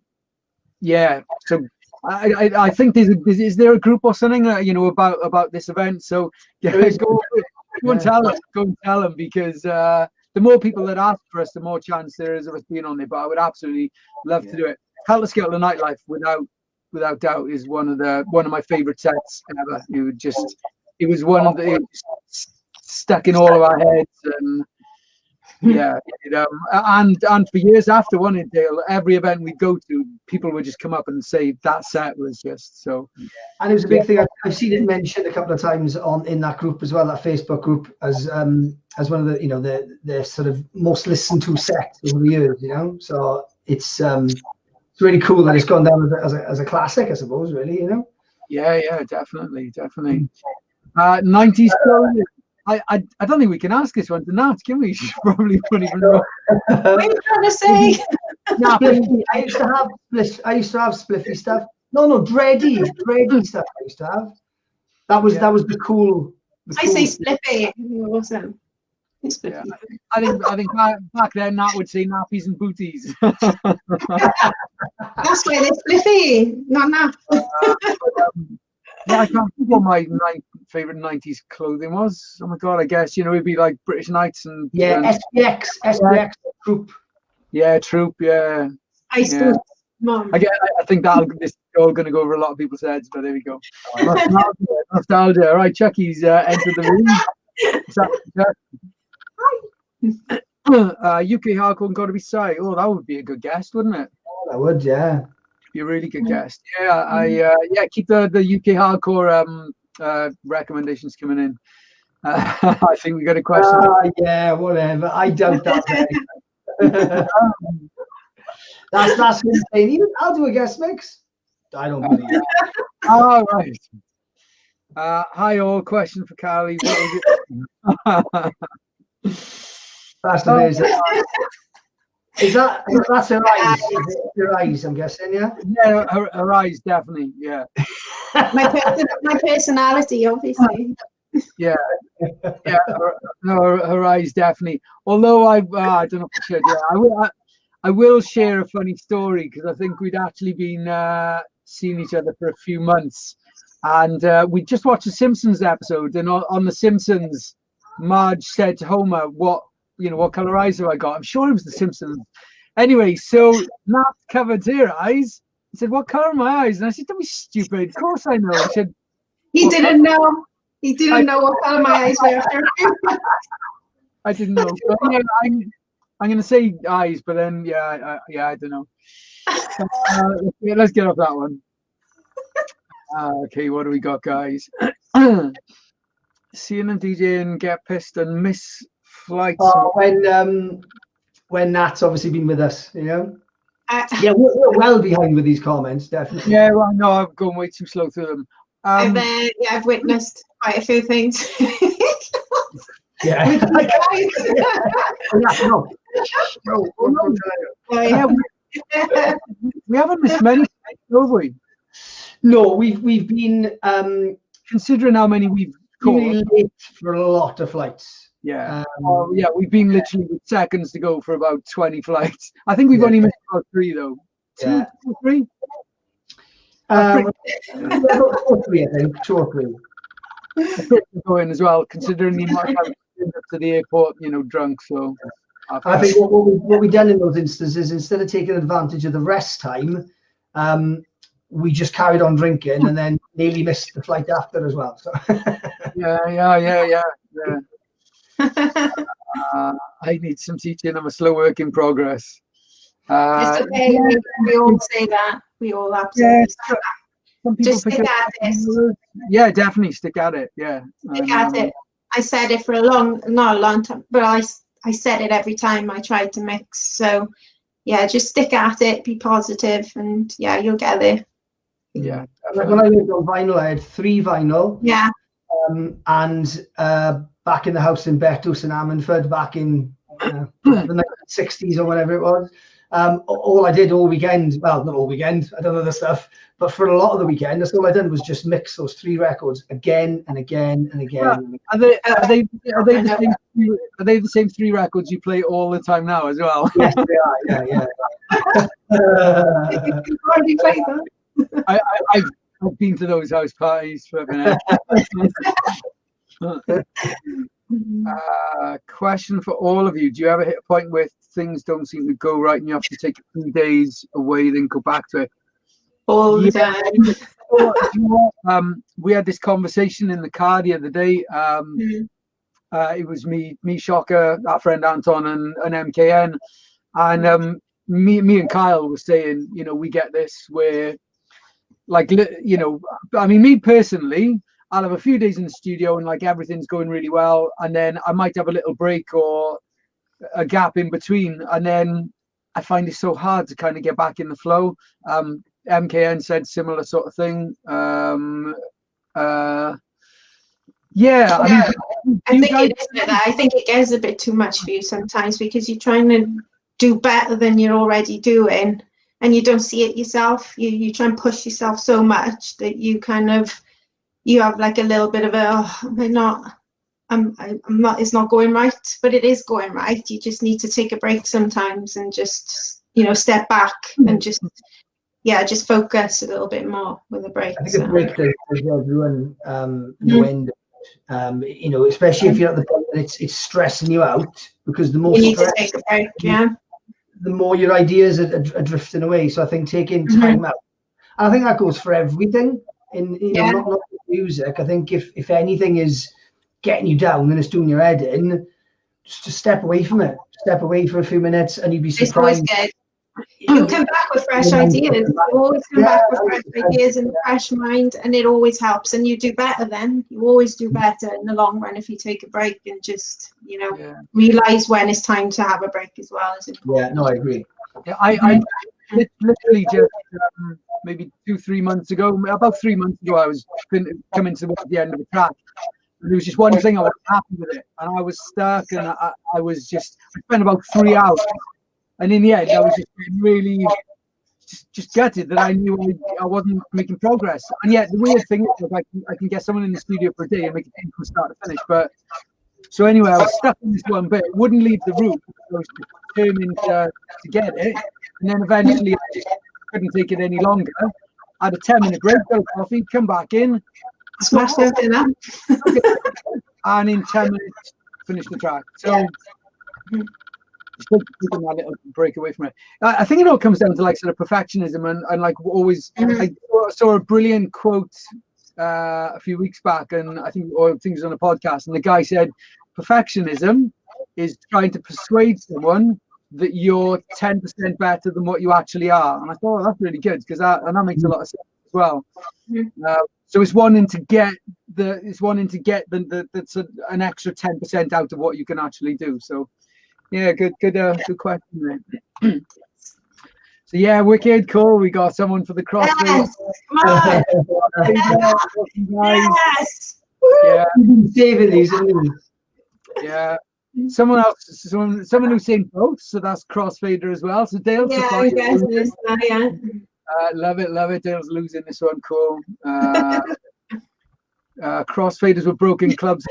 so I think is there a group or something about this event? So go and tell them, because the more people that ask for us, the more chance there is of us being on there. But I would absolutely love to do it. Helter Skelter Nightlife, without doubt, is one of my favorite sets ever. It was one of the stuck in all of our heads, and and for years after, every event we go to, people would just come up and say that set was just so. And it was a big thing. I've seen it mentioned a couple of times in that group as well, that Facebook group, as one of the sort of most listened to sets over the years. So it's really cool that it's gone down as a classic, I suppose. Really, Yeah, definitely. 90s clothing. I don't think we can ask this one to Nat, can we? She's probably won't even know. What are you trying to say? Spliffy. I used to have spliffy stuff. No, dready stuff I used to have. That was the cool. I say spliffy. Awesome. It's Yeah. spliffy. I think back then Nat would say nappies and booties. That's why they're spliffy, not nap. Yeah, I can't think what my favorite 90s clothing was. Oh my god, I guess it'd be like British Knights and SPX Troop. Yeah, Troop. Yeah. Ice boots, Mom. Again, I think this is all going to go over a lot of people's heads, but there we go. Nostalgia. All right, Chucky's entered the room. UK Hardcore and Gotta Be Say. Oh, that would be a good guest, wouldn't it? Oh, that would, yeah. Be a really good guest. Yeah, keep the UK Hardcore recommendations coming in. I think we got a question. Yeah, whatever. I doubt that. That's insane. I'll do a guest mix. I don't believe it. All right. Hi all. Question for Carly. What was it? That's amazing. That's her eyes? Her eyes, I'm guessing, yeah. Yeah, her eyes definitely. Yeah. My personality, obviously. Yeah. Her eyes definitely. Although I don't know if I should. Yeah, I will share a funny story because I think we'd actually been seeing each other for a few months, and we just watched a Simpsons episode, and on the Simpsons, Marge said to Homer, "What color eyes have I got?" I'm sure it was the Simpsons. Anyway, so Nat covered her eyes. He said, "What color are my eyes?" And I said, "Don't be stupid. Of course I know." He said, He didn't know. He didn't know what color my eyes were. I didn't know. So, yeah, I'm going to say eyes, but then I don't know. Let's get off that one. Okay, what do we got, guys? Seeing and DJing get pissed and miss flights. Oh, when Nat's obviously been with us, yeah, we're well behind with these comments, definitely. Yeah, well, no, I've gone way too slow through them. I've witnessed quite a few things. Yeah. We haven't missed many, have we? No, we've been considering how many we've caught late for a lot of flights. Yeah. We've been literally with seconds to go for about 20 flights. I think we've only missed about 3 though. 2 or 3? 2 or 3, I think. 2 or 3. Going as well, considering you might have been up to the airport, drunk. So I think what we've done in those instances, instead of taking advantage of the rest time, we just carried on drinking and then nearly missed the flight after as well. So yeah. I need some teaching. I'm a slow work in progress. It's okay. We all say that. We all absolutely say that. Some people just stick at it. Yeah, definitely stick at it. Yeah. Stick at it. I said it for not a long time, but I said it every time I tried to mix. So yeah, just stick at it, be positive, and yeah, you'll get there. Yeah. When I lived on vinyl, I had 3 vinyl. Yeah. And back in the house in Betws in Ammanford back in the 1960s or whatever it was. All I did all weekend, well, not all weekend, I don't know the stuff, but for a lot of the weekend, that's all I did was just mix those 3 records again and again and again. Are they the same 3 records you play all the time now as well? Yes, they are. Yeah. You've already played that. I've been to those house parties. Question for all of you: do you ever hit a point where things don't seem to go right and you have to take a few days away, then go back to it? All the time. We had this conversation in the car the other day. It was me, Shocker, our friend Anton, and MKN, and me and Kyle were saying, we get this where, like, I mean, me personally, I'll have a few days in the studio and like everything's going really well, and then I might have a little break or a gap in between, and then I find it so hard to kind of get back in the flow. MKN said similar sort of thing. Yeah, I mean, I think it gets a bit too much for you sometimes because you're trying to do better than you're already doing, and you don't see it yourself. You try and push yourself so much that you have like a little bit of a, I'm not, it's not going right, but it is going right. You just need to take a break sometimes and just, step back and just focus a little bit more with a break. I think a break does everyone no end. Especially if you're at the point that it's stressing you out, because the more you need stress, to take a break, the more your ideas are drifting away. So I think taking time out, and I think that goes for everything. Not music. I think if anything is getting you down and it's doing your head in, just step away from it. Step away for a few minutes, and you'd be surprised. It's always good. You'll come back with fresh ideas. You always come back with fresh ideas and a fresh mind, and it always helps. And you do better then. You always do better in the long run if you take a break and just, realize when it's time to have a break as well. Yeah, no, I agree. Yeah, I literally just maybe 2-3 months ago, about 3 months ago, I was coming towards the end of the track. And there was just one thing I wasn't happy with it, and I was stuck, and I spent about 3 hours. And in the end, I was just really just gutted that I knew I wasn't making progress. And yet, the weird thing is, I can get someone in the studio for a day and make it from start to finish. But so anyway, I was stuck in this one bit, wouldn't leave the room. I was determined to get it. And then eventually, I just couldn't take it any longer. I had a 10-minute break, got a coffee, come back in, smash everything up, and in 10 minutes, finish the track. So. Taking that little break away from it. I think it all comes down to like sort of perfectionism and like always. I saw a brilliant quote a few weeks back, and I think things on a podcast, and the guy said, "Perfectionism is trying to persuade someone that you're 10% better than what you actually are." And I thought, that's really good because that makes a lot of sense as well. So it's wanting to get that's an extra 10% out of what you can actually do. So. Yeah, good question, mate. So yeah, wicked cool. We got someone for the crossfade. Yes. Yeah, saving these. Yeah, someone else, someone who's seen both. So that's crossfader as well. So Dale, yeah, I guess it is now, yeah. Love it. Dale's losing this one. Cool. Crossfaders with broken clubs.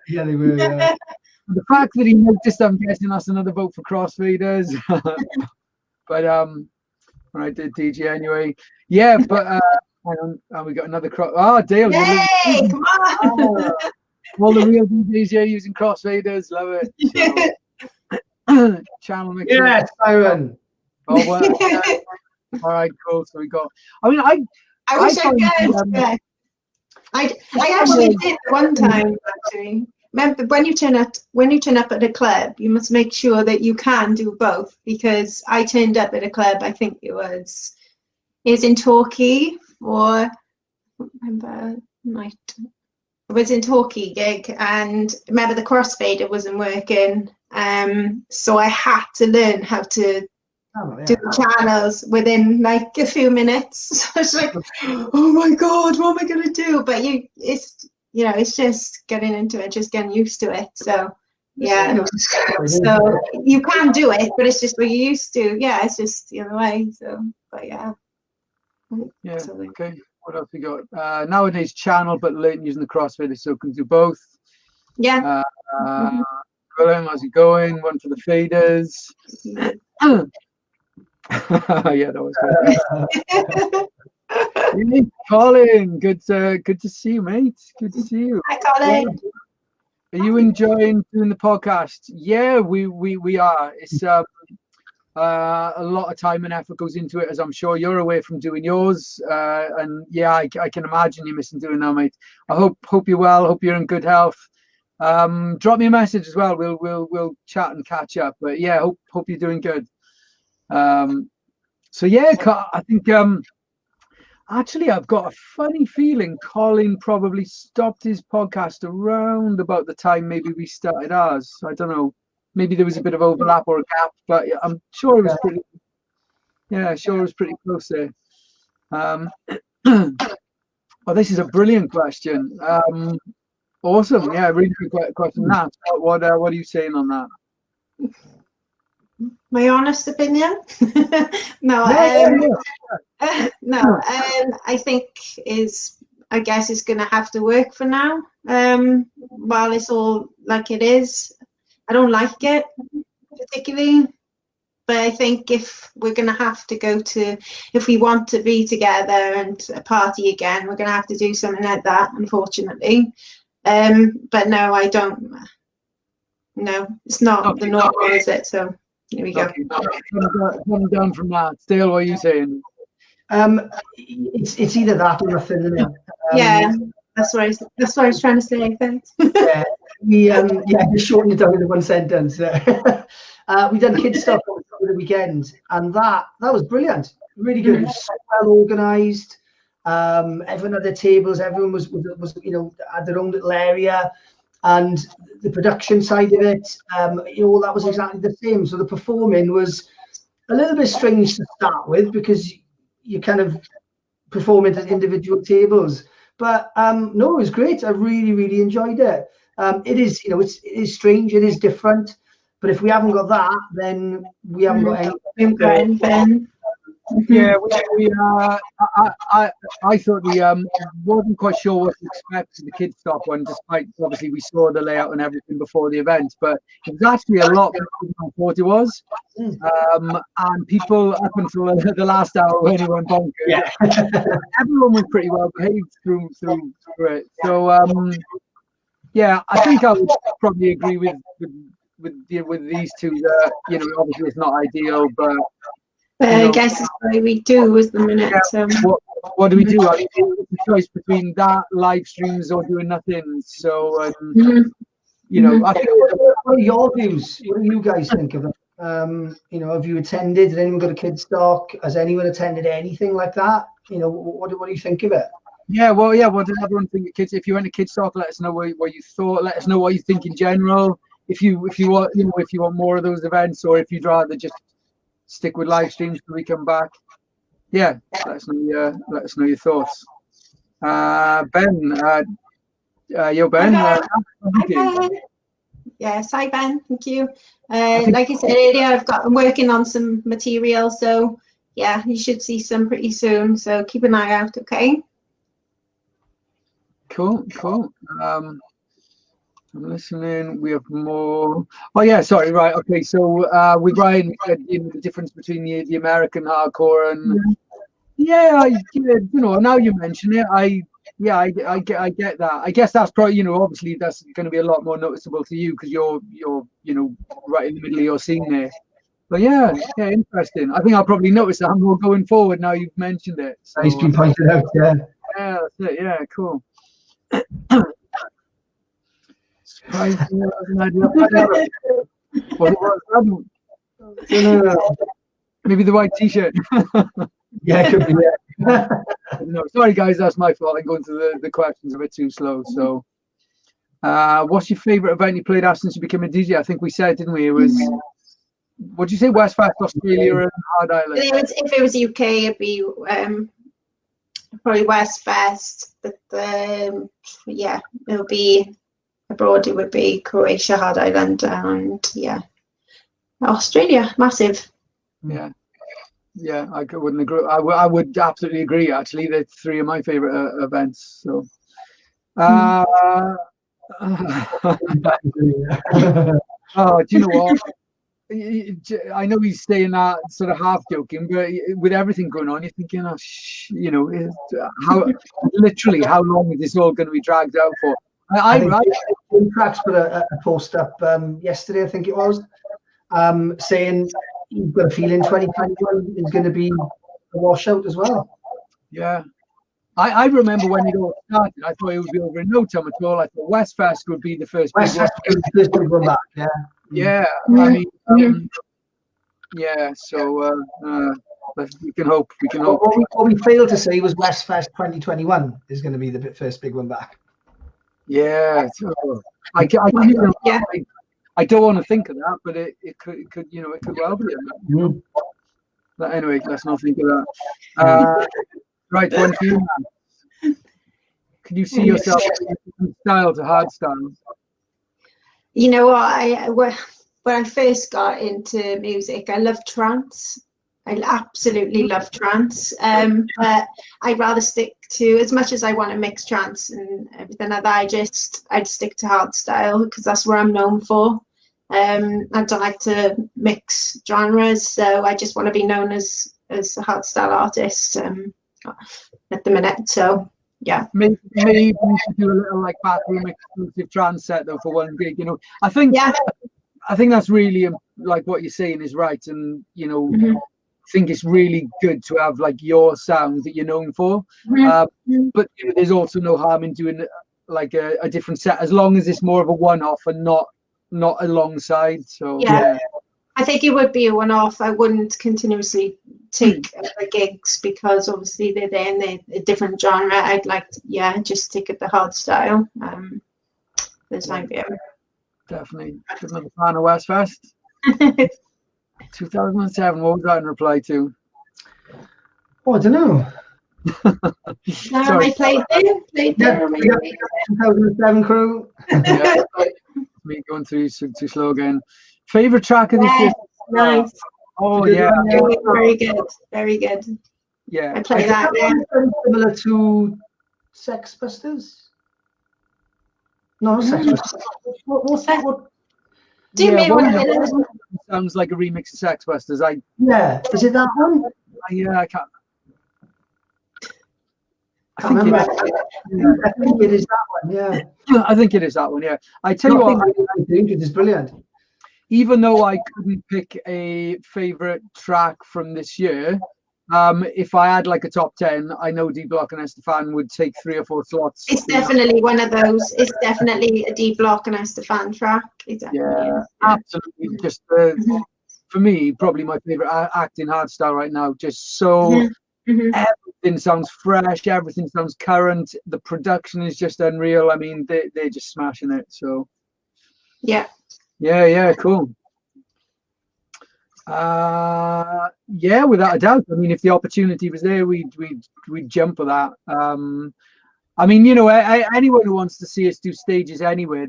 Yeah, they were. Yeah. The fact that he noticed, I'm guessing that's another vote for crossfaders. But I did DJ anyway. Yeah, but we got another cross. Oh, Dale! Yay! Come on! All the real DJs here using crossfaders. Love it. So, channel mix. Yes, Byron. Oh, well, all right, cool. So we got. I mean, I wish I could. I actually did one time actually. Remember, when you turn up at a club, you must make sure that you can do both, because I turned up at a club, I think it was in Torquay for, I don't remember night. It was in Torquay gig, and remember the crossfader wasn't working, so I had to learn how to do channels within like a few minutes. So it's like, oh my god, what am I gonna do? But it's just getting into it, just getting used to it. So yeah, so you can do it, but it's just what you used to. Yeah, it's just the other way. So, but yeah. Yeah. Okay. What else we got? Nowadays, channel, but late using the crossfader, so can do both. Yeah. How's it going? One for the faders. Yeah, that was good. Hey, Colin, good to see you, mate. Good to see you. Hi, Colin. Are you enjoying doing the podcast? Yeah, we are. It's a lot of time and effort goes into it, as I'm sure you're away from doing yours. And yeah, I can imagine you're missing doing that, mate. I hope you're well. Hope you're in good health. Drop me a message as well. We'll chat and catch up. But yeah, hope you're doing good. So yeah, I think actually I've got a funny feeling Colin probably stopped his podcast around about the time maybe we started ours. I don't know. Maybe there was a bit of overlap or a gap, but I'm sure it was pretty. Yeah, sure it was pretty close there. Well, this is a brilliant question. Awesome. Yeah, really good question. Nat, what are you saying on that? My honest opinion? No, no. I think I guess it's going to have to work for now. While it's all like it is, I don't like it particularly. But I think if we're going to have to if we want to be together and a party again, we're going to have to do something like that, unfortunately. But no, I don't. No, it's not the normal, is it? So here we go. Come down from that. Dale, what are you saying? It's either that or nothing, isn't it? Yeah, that's what I was trying to say, I think. Just shorten it down into one sentence. We done kids stuff over the weekend, and that was brilliant. Really good. It was so well organised. Everyone had their tables. Everyone was had their own little area, and the production side of it, that was exactly the same. So the performing was a little bit strange to start with because you kind of perform at individual tables. But no, it was great. I really, really enjoyed it. It is, it is strange. It is different. But if we haven't got that, then we haven't got anything. Yeah, I thought we wasn't quite sure what to expect for the kids' stop one, despite obviously we saw the layout and everything before the event. But it was actually a lot better than I thought it was. And people up until the last hour when it went bonkers, everyone was pretty well behaved through it. So I think I would probably agree with these two. Obviously it's not ideal, but. I guess it's the way we do at the minute. What do we do? I mean, it's a choice between that, live streams, or doing nothing. So, I think. What are your views? What do you guys think of it? Have you attended? Did anyone go to Kids Talk? Has anyone attended anything like that? What do you think of it? Yeah, what did everyone think of Kids? If you went to Kids Talk, let us know what you thought. Let us know what you think in general. If you want, if you want more of those events, or if you'd rather just stick with live streams till we come back. Yeah, let us know your thoughts. Ben, Ben. Hi, Ben. Yes, hi Ben. Thank you. Like I said earlier, I'm working on some material, so yeah, you should see some pretty soon. So keep an eye out, okay? Cool. I'm listening. We have more. Oh yeah, sorry. Right. Okay. So with Ryan, the difference between the American hardcore and now you mention it, I get that. I guess that's probably obviously that's going to be a lot more noticeable to you because you're right in the middle of your scene there. But yeah, interesting. I think I'll probably notice that more going forward now you've mentioned it. So, it's been pointed out. Yeah, that's it. Yeah, cool. Maybe the white t-shirt. Yeah, it could be. Yeah. No, sorry guys, that's my fault. I'm going through the questions a bit too slow. So, what's your favorite event you played at since you became a DJ? I think we said, didn't we? It was. What did you say? Westfest, Australia, and Hard Island. If it was UK, it'd be probably Westfest. But it'll be. Abroad, it would be Croatia, Hard Island, and Australia, massive. Yeah, I wouldn't agree. I would absolutely agree. Actually, they're three of my favorite events. So, oh, do you know what? I know he's saying that sort of half joking, but with everything going on, you're thinking, how long is this all going to be dragged out for? I think Cracks put a post up yesterday, I think it was, saying you've got a feeling 2021 is going to be a washout as well. Yeah. I remember when it all started, I thought it would be over in no time at all. I thought Westfest would be the first big one back, yeah. Yeah, I mean, so we can hope. What we failed to say was Westfest 2021 is going to be the first big one back. Yeah, I don't want to think of that, but it could well be. But anyway, let's not think of that. Right, one for you. Could you see yourself from style to hard style? You know what? When I first got into music, I loved trance. I absolutely love trance. But I'd rather stick to, as much as I want to mix trance and everything like that, I'd stick to hard style because that's what I'm known for. I don't like to mix genres, so I just want to be known as a hard style artist at the minute. So yeah, maybe we should do a little like backroom exclusive trance set though for one gig. You know, I think that's really like what you're saying is right, and you know, I think it's really good to have like your sound that you're known for. But you know, there's also no harm in doing like a different set as long as it's more of a one-off and not alongside. So yeah. I think it would be a one-off. I wouldn't continuously take other gigs because obviously they're there and they're a different genre. I'd like to, just stick at the hard style for the time being. Definitely. Another fan of Westfest. 2007, what was that in reply to? Oh, I don't know. I played there. 2007 crew. Yeah, me going too slow again. Favorite track of this year? Nice. Oh yeah. Very good. Yeah. I play that. Very similar to Sex Pistols. No, Sex Pistols. What? Do you mean one what it is? sounds like a remix of Sex Pistols. Yeah, is it that one? I can't. I can't remember. I think it is that one. Yeah. I think it is that one. Yeah. I tell you what, it is brilliant. even though I couldn't pick a favorite track from this year, if I had like a top 10, I know D Block and Estefan would take 3 or 4 slots. It's definitely one of those. It's definitely a D Block and Estefan track. Exactly. Yeah, absolutely. Just for me, probably my favorite act in hardstyle right now. Just so everything sounds fresh, everything sounds current. The production is just unreal. I mean, they're just smashing it. So yeah, cool. Yeah, without a doubt. I mean, if the opportunity was there, we'd jump at that. I mean, you know, anyone who wants to see us do stages anywhere,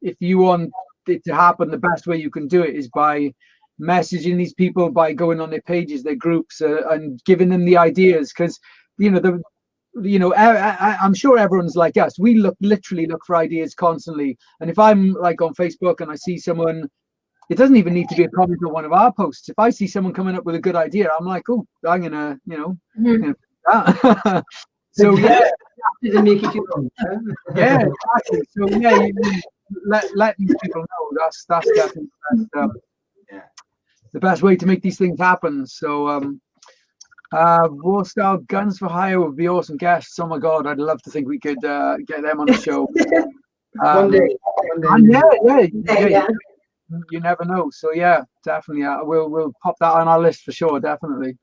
if you want it to happen, the best way you can do it is by messaging these people, by going on their pages, their groups, and giving them the ideas. Because I'm sure everyone's like us. We literally look for ideas constantly. And if I'm like on Facebook and I see someone, it doesn't even need to be a comment on one of our posts. If I see someone coming up with a good idea, I'm like, oh, I'm gonna, do that. So yeah, make it your own. Yeah, exactly. So yeah, let these people know. That's definitely the best way to make these things happen. So Warstyle Guns for Hire would be awesome guests. Oh my god, I'd love to think we could get them on the show. One day. Yeah. You never know. So yeah, definitely. We'll pop that on our list for sure. Definitely.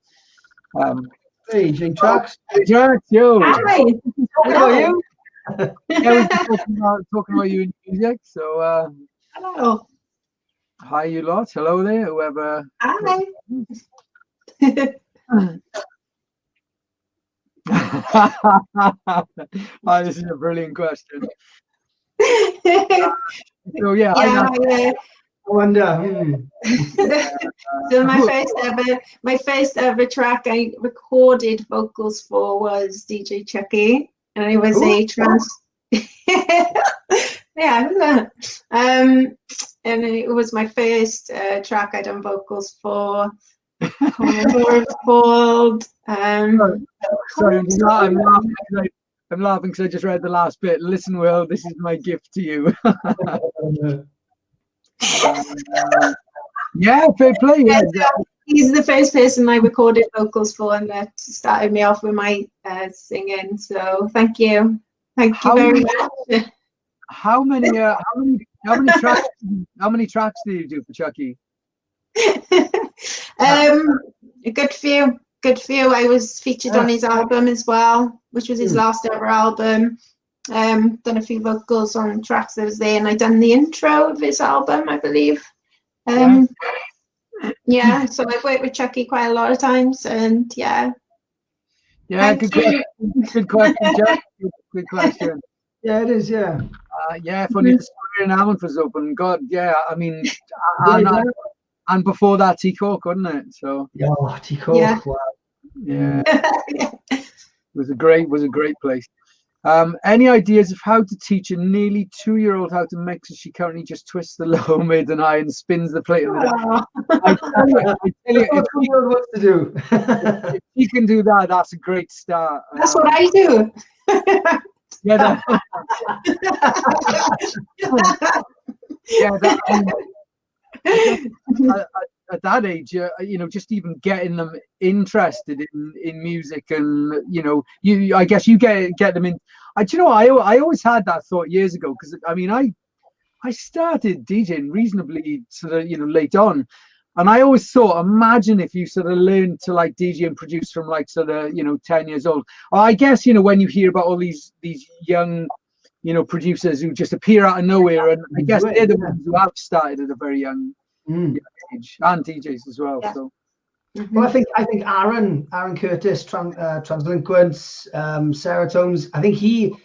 Hey, Jing Tracks. Yo. Hi. How are you? Yeah, we're talking about you in music. So Hello. hi, you lot. Hello there, whoever. Hi. Oh, this is a brilliant question. So yeah, yeah. I wonder. So my first ever track I recorded vocals for was DJ Chucky, and it was a trance. Yeah, and it was my first track I done vocals for. I can't remember what it's called. Sorry, I'm laughing because I just read the last bit. Listen, Will, this is my gift to you. Yeah, fair play. Yeah. He's the first person I recorded vocals for, and that started me off with my singing. So thank you very much. How many tracks? How many tracks do you do for Chucky? A good few. I was featured on his album as well, which was his last ever album. Done a few vocals on tracks that was there, and I done the intro of his album, I believe. So I've worked with Chucky quite a lot of times, and yeah, Yeah, Thank good you. question. Good question, Jeff. Good question. Yeah, it is. Yeah. Yeah, if only the story in Almond was open. God, yeah. I mean, Yeah, and before that, Tico, couldn't it? So oh, Tico. Yeah. Wow. yeah, it was a great place. Any ideas of how to teach a nearly 2-year-old how to mix as she currently just twists the low, mid, and high and spins the plate? Oh, I tell you, What do you know what to do? if you can do that, that's a great start. that's what I do. Yeah, I guess at that age, you know, just even getting them interested in music, and I guess you get them in. Do you know, I always had that thought years ago, because I mean, I started DJing reasonably sort of late on, and I always thought, imagine if you sort of learned to like DJ and produce from like sort of 10 years old. Or I guess when you hear about all these young producers who just appear out of nowhere, and I guess they're the ones who have started at a very young age, and DJs as well. Yeah. So Well, I think Aaron Curtis, Translinquents, Serotones. I think he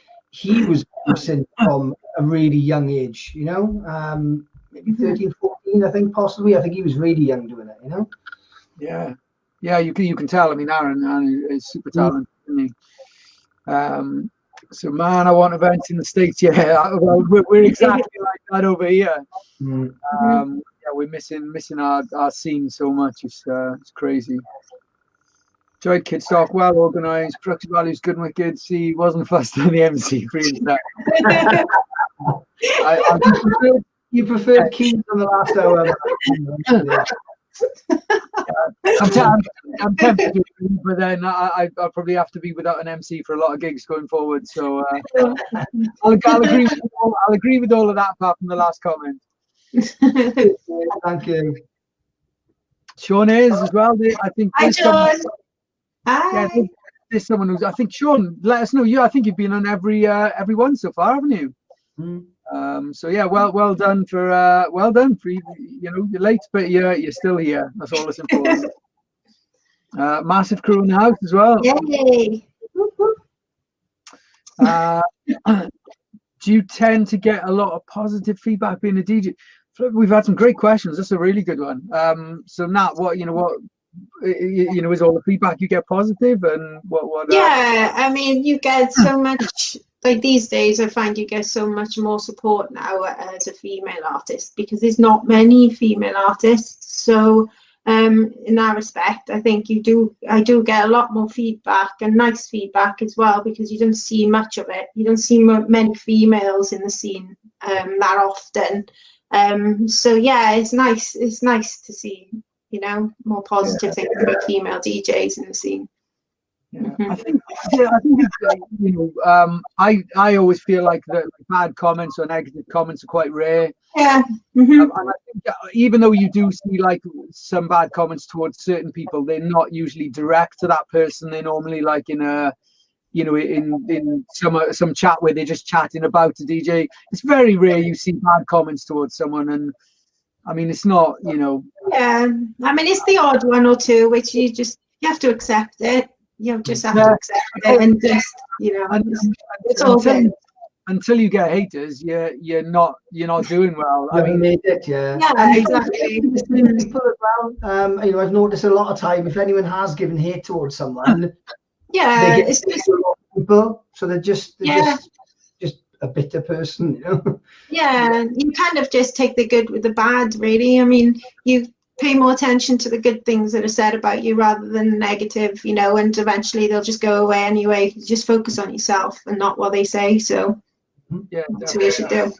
was producing from a really young age. Maybe 13, 14. I think possibly. I think he was really young doing it. Yeah, you can tell. I mean, Aaron is super talented, isn't he? So man, I want events in the States. Yeah, well, we're exactly like that over here. Yeah, we're missing our scene so much. It's crazy. Enjoyed Kids Talk, well organised, production values good and wicked. See, wasn't fussed on the MC for that. You preferred Keys on the last hour. I'm tempted to, but then I'll probably have to be without an MC for a lot of gigs going forward. So I'll agree with all of that apart from the last comment. Thank you. Sean is as well. I think. Hi, Sean. Hi. Yeah, there's someone who's. I think Sean. Let us know. I think you've been on every one so far, haven't you? So yeah, well done for you're late, but you're still here. That's all that's important. Massive crew in the house as well. Yay. Do you tend to get a lot of positive feedback being a DJ? We've had some great questions. That's a really good one. So Nat, what is all the feedback you get positive, and what? Yeah, I mean, you get so much. Like these days, I find you get so much more support now as a female artist, because there's not many female artists. So in that respect, I think I do get a lot more feedback, and nice feedback as well, because you don't see much of it. You don't see many females in the scene that often. So yeah, it's nice. It's nice to see more positive things about female DJs in the scene. Yeah, I think it's, I always feel like the bad comments or negative comments are quite rare. Yeah. And I think even though you do see like some bad comments towards certain people, they're not usually direct to that person. They're normally like in a in some chat where they're just chatting about the DJ. It's very rare you see bad comments towards someone, and I mean it's not Yeah, I mean it's the odd one or two which you have to accept it. You just have to accept it, and just it's all good. Until you get haters, you're not doing well. I mean, made it, yeah, exactly. People as well. I've noticed a lot of time if anyone has given hate towards someone, yeah, it's just a lot of people, so they're just a bitter person, Yeah, you kind of just take the good with the bad, really. I mean, you pay more attention to the good things that are said about you rather than the negative, and eventually they'll just go away anyway. You just focus on yourself and not what they say. So yeah, that's what you should do.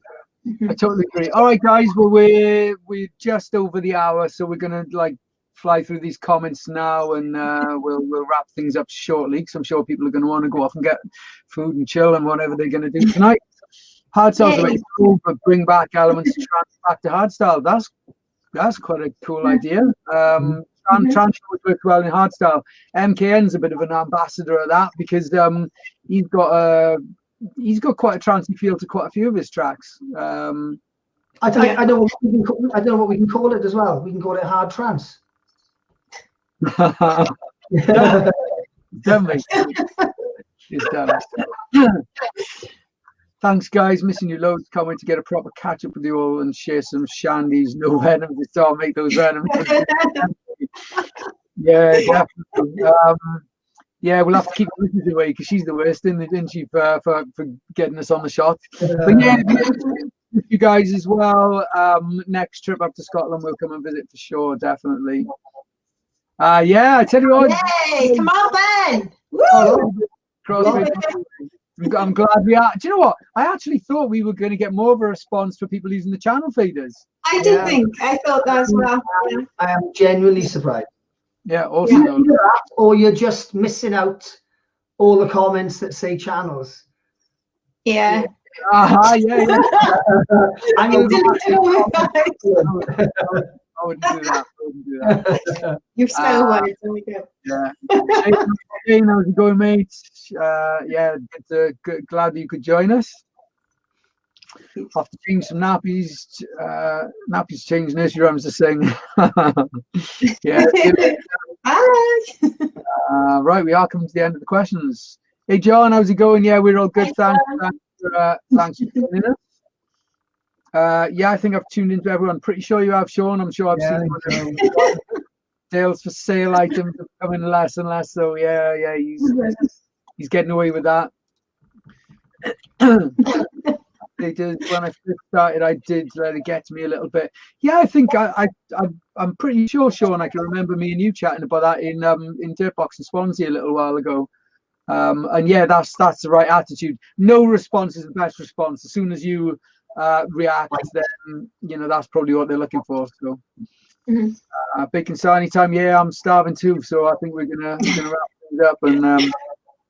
I totally agree. All right, guys. Well, we're just over the hour, so we're gonna fly through these comments now, and we'll wrap things up shortly, because I'm sure people are going to want to go off and get food and chill and whatever they're going to do tonight. Hardstyle's really cool, but bring back elements back to hardstyle. That's quite a cool idea. Trance works well in hardstyle. MKN's a bit of an ambassador of that, because he's got quite a trancey feel to quite a few of his tracks. I know what we can call it as well. We can call it hard trance. Done, mate. It's done. Thanks, guys. Missing you loads. Can't wait to get a proper catch up with you all and share some shandies. No venom to start. Make those venom. Yeah, definitely. Yeah, we'll have to keep Mrs. away because she's the worst, isn't she, for getting us on the shot. But yeah, you guys as well. Next trip up to Scotland, we'll come and visit for sure, definitely. Yeah, I tell you what. Yay! Come on, Ben. I'm glad we are. Do you know what? I actually thought we were going to get more of a response for people using the channel feeders. I did think. I thought that as well. I am genuinely surprised. Yeah, awesome. Either that, or you're just missing out all the comments that say channels. Yeah. Yeah. I'm going to I wouldn't do that. You've spelled words. There we go. Yeah. Hey, how's it going, mate? Yeah, it's glad that you could join us. Have to change some nappies. Nappies change nursery rhymes to sing. Yeah. Bye. Right, we are coming to the end of the questions. Hey, John, how's it going? Yeah, we're all good. Thanks for joining us. Yeah, I think I've tuned into everyone. Pretty sure you have, Sean. I'm sure I've seen sales for sale items becoming less and less. So yeah, he's getting away with that. They did when I first started. I did let it get to me a little bit. Yeah, I think I'm pretty sure, Sean. I can remember me and you chatting about that in Dirtbox in Swansea a little while ago. And yeah, that's the right attitude. No response is the best response. As soon as you react, then that's probably what they're looking for. So, bacon sarnie time. Yeah, I'm starving too. So I think we're gonna wrap things up and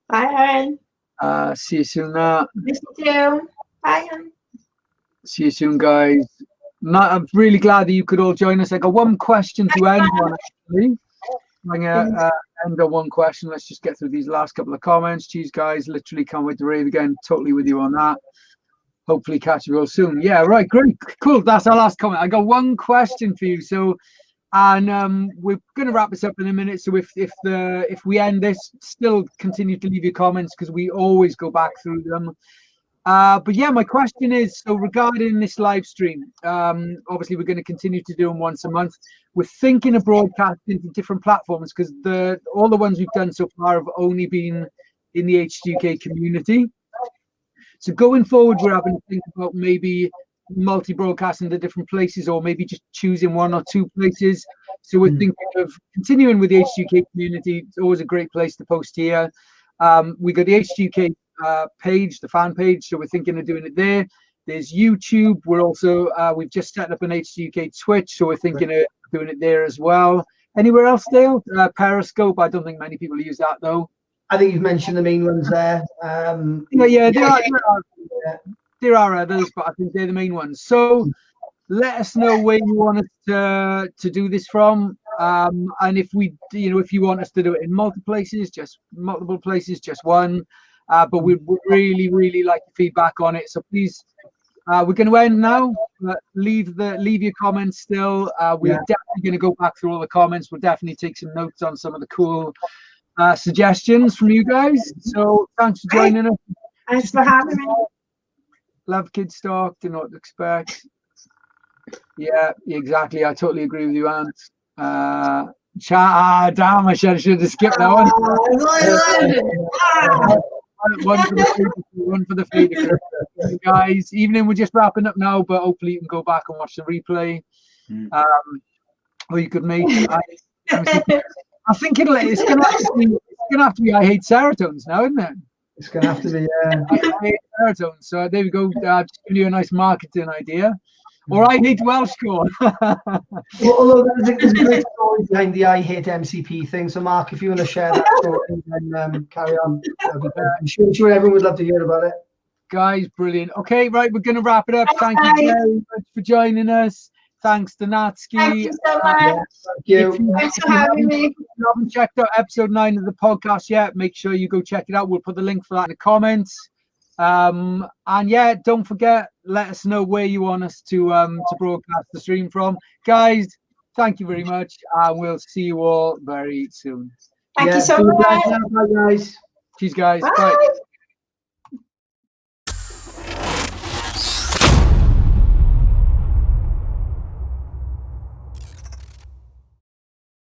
Bye, Aaron. see you soon. Miss you too. Bye. See you soon, guys. I'm really glad that you could all join us. I got one question to end on, actually. I'm going to end on one question. Let's just get through these last couple of comments. Cheers, guys. Literally can't wait to rave again. Totally with you on that. Hopefully catch you all soon. Yeah, right. Great. Cool. That's our last comment. I got one question for you. So, and we're going to wrap this up in a minute. So if we end this, still continue to leave your comments because we always go back through them. But yeah, my question is, so regarding this live stream, obviously we're going to continue to do them once a month. We're thinking of broadcasting to different platforms because all the ones we've done so far have only been in the HDUK community. So going forward, we're having to think about maybe multi-broadcasting to different places or maybe just choosing one or two places. So we're thinking of continuing with the HDUK community. It's always a great place to post here. We got the HDUK page, the fan page, so we're thinking of doing it there. There's YouTube. We're also we've just set up an HDUK Twitch, so we're thinking of doing it there as well. Anywhere else, Dale? Periscope. I don't think many people use that though. I think you've mentioned the main ones there. There are others, but I think they're the main ones. So let us know where you want us to do this from, and if you want us to do it in multiple places, just one. But we would really like the feedback on it. So please, we're going to end now. Leave your comments still. We're definitely going to go back through all the comments. We'll definitely take some notes on some of the cool suggestions from you guys. So thanks for joining us. Thanks for having me. Love Kidstock. Do not expect. Yeah, exactly. I totally agree with you, Ant. Damn! I should have skipped that one. One for the feeder. Guys, evening, we're just wrapping up now, but hopefully you can go back and watch the replay. Or you could make I think it's gonna have to be I hate serotones now, isn't it? It's gonna have to be I hate serotones. So there we go. Just giving you a nice marketing idea. Or I hate Welsh corn. Although there's a great story behind the I hate MCP thing. So Mark, if you want to share that story, then carry on. I'm sure everyone would love to hear about it. Guys, brilliant. Okay, right, we're going to wrap it up. Thank you very much for joining us. Thanks to Natski. Thank you so much. Thank you. Thanks for having me. If you haven't checked out episode 9 of the podcast yet, make sure you go check it out. We'll put the link for that in the comments. And yeah, don't forget, let us know where you want us to broadcast the stream from. Guys, thank you very much, and we'll see you all very soon. Thank you so see you much. guys. Bye, guys. Cheers, guys. Bye. Bye.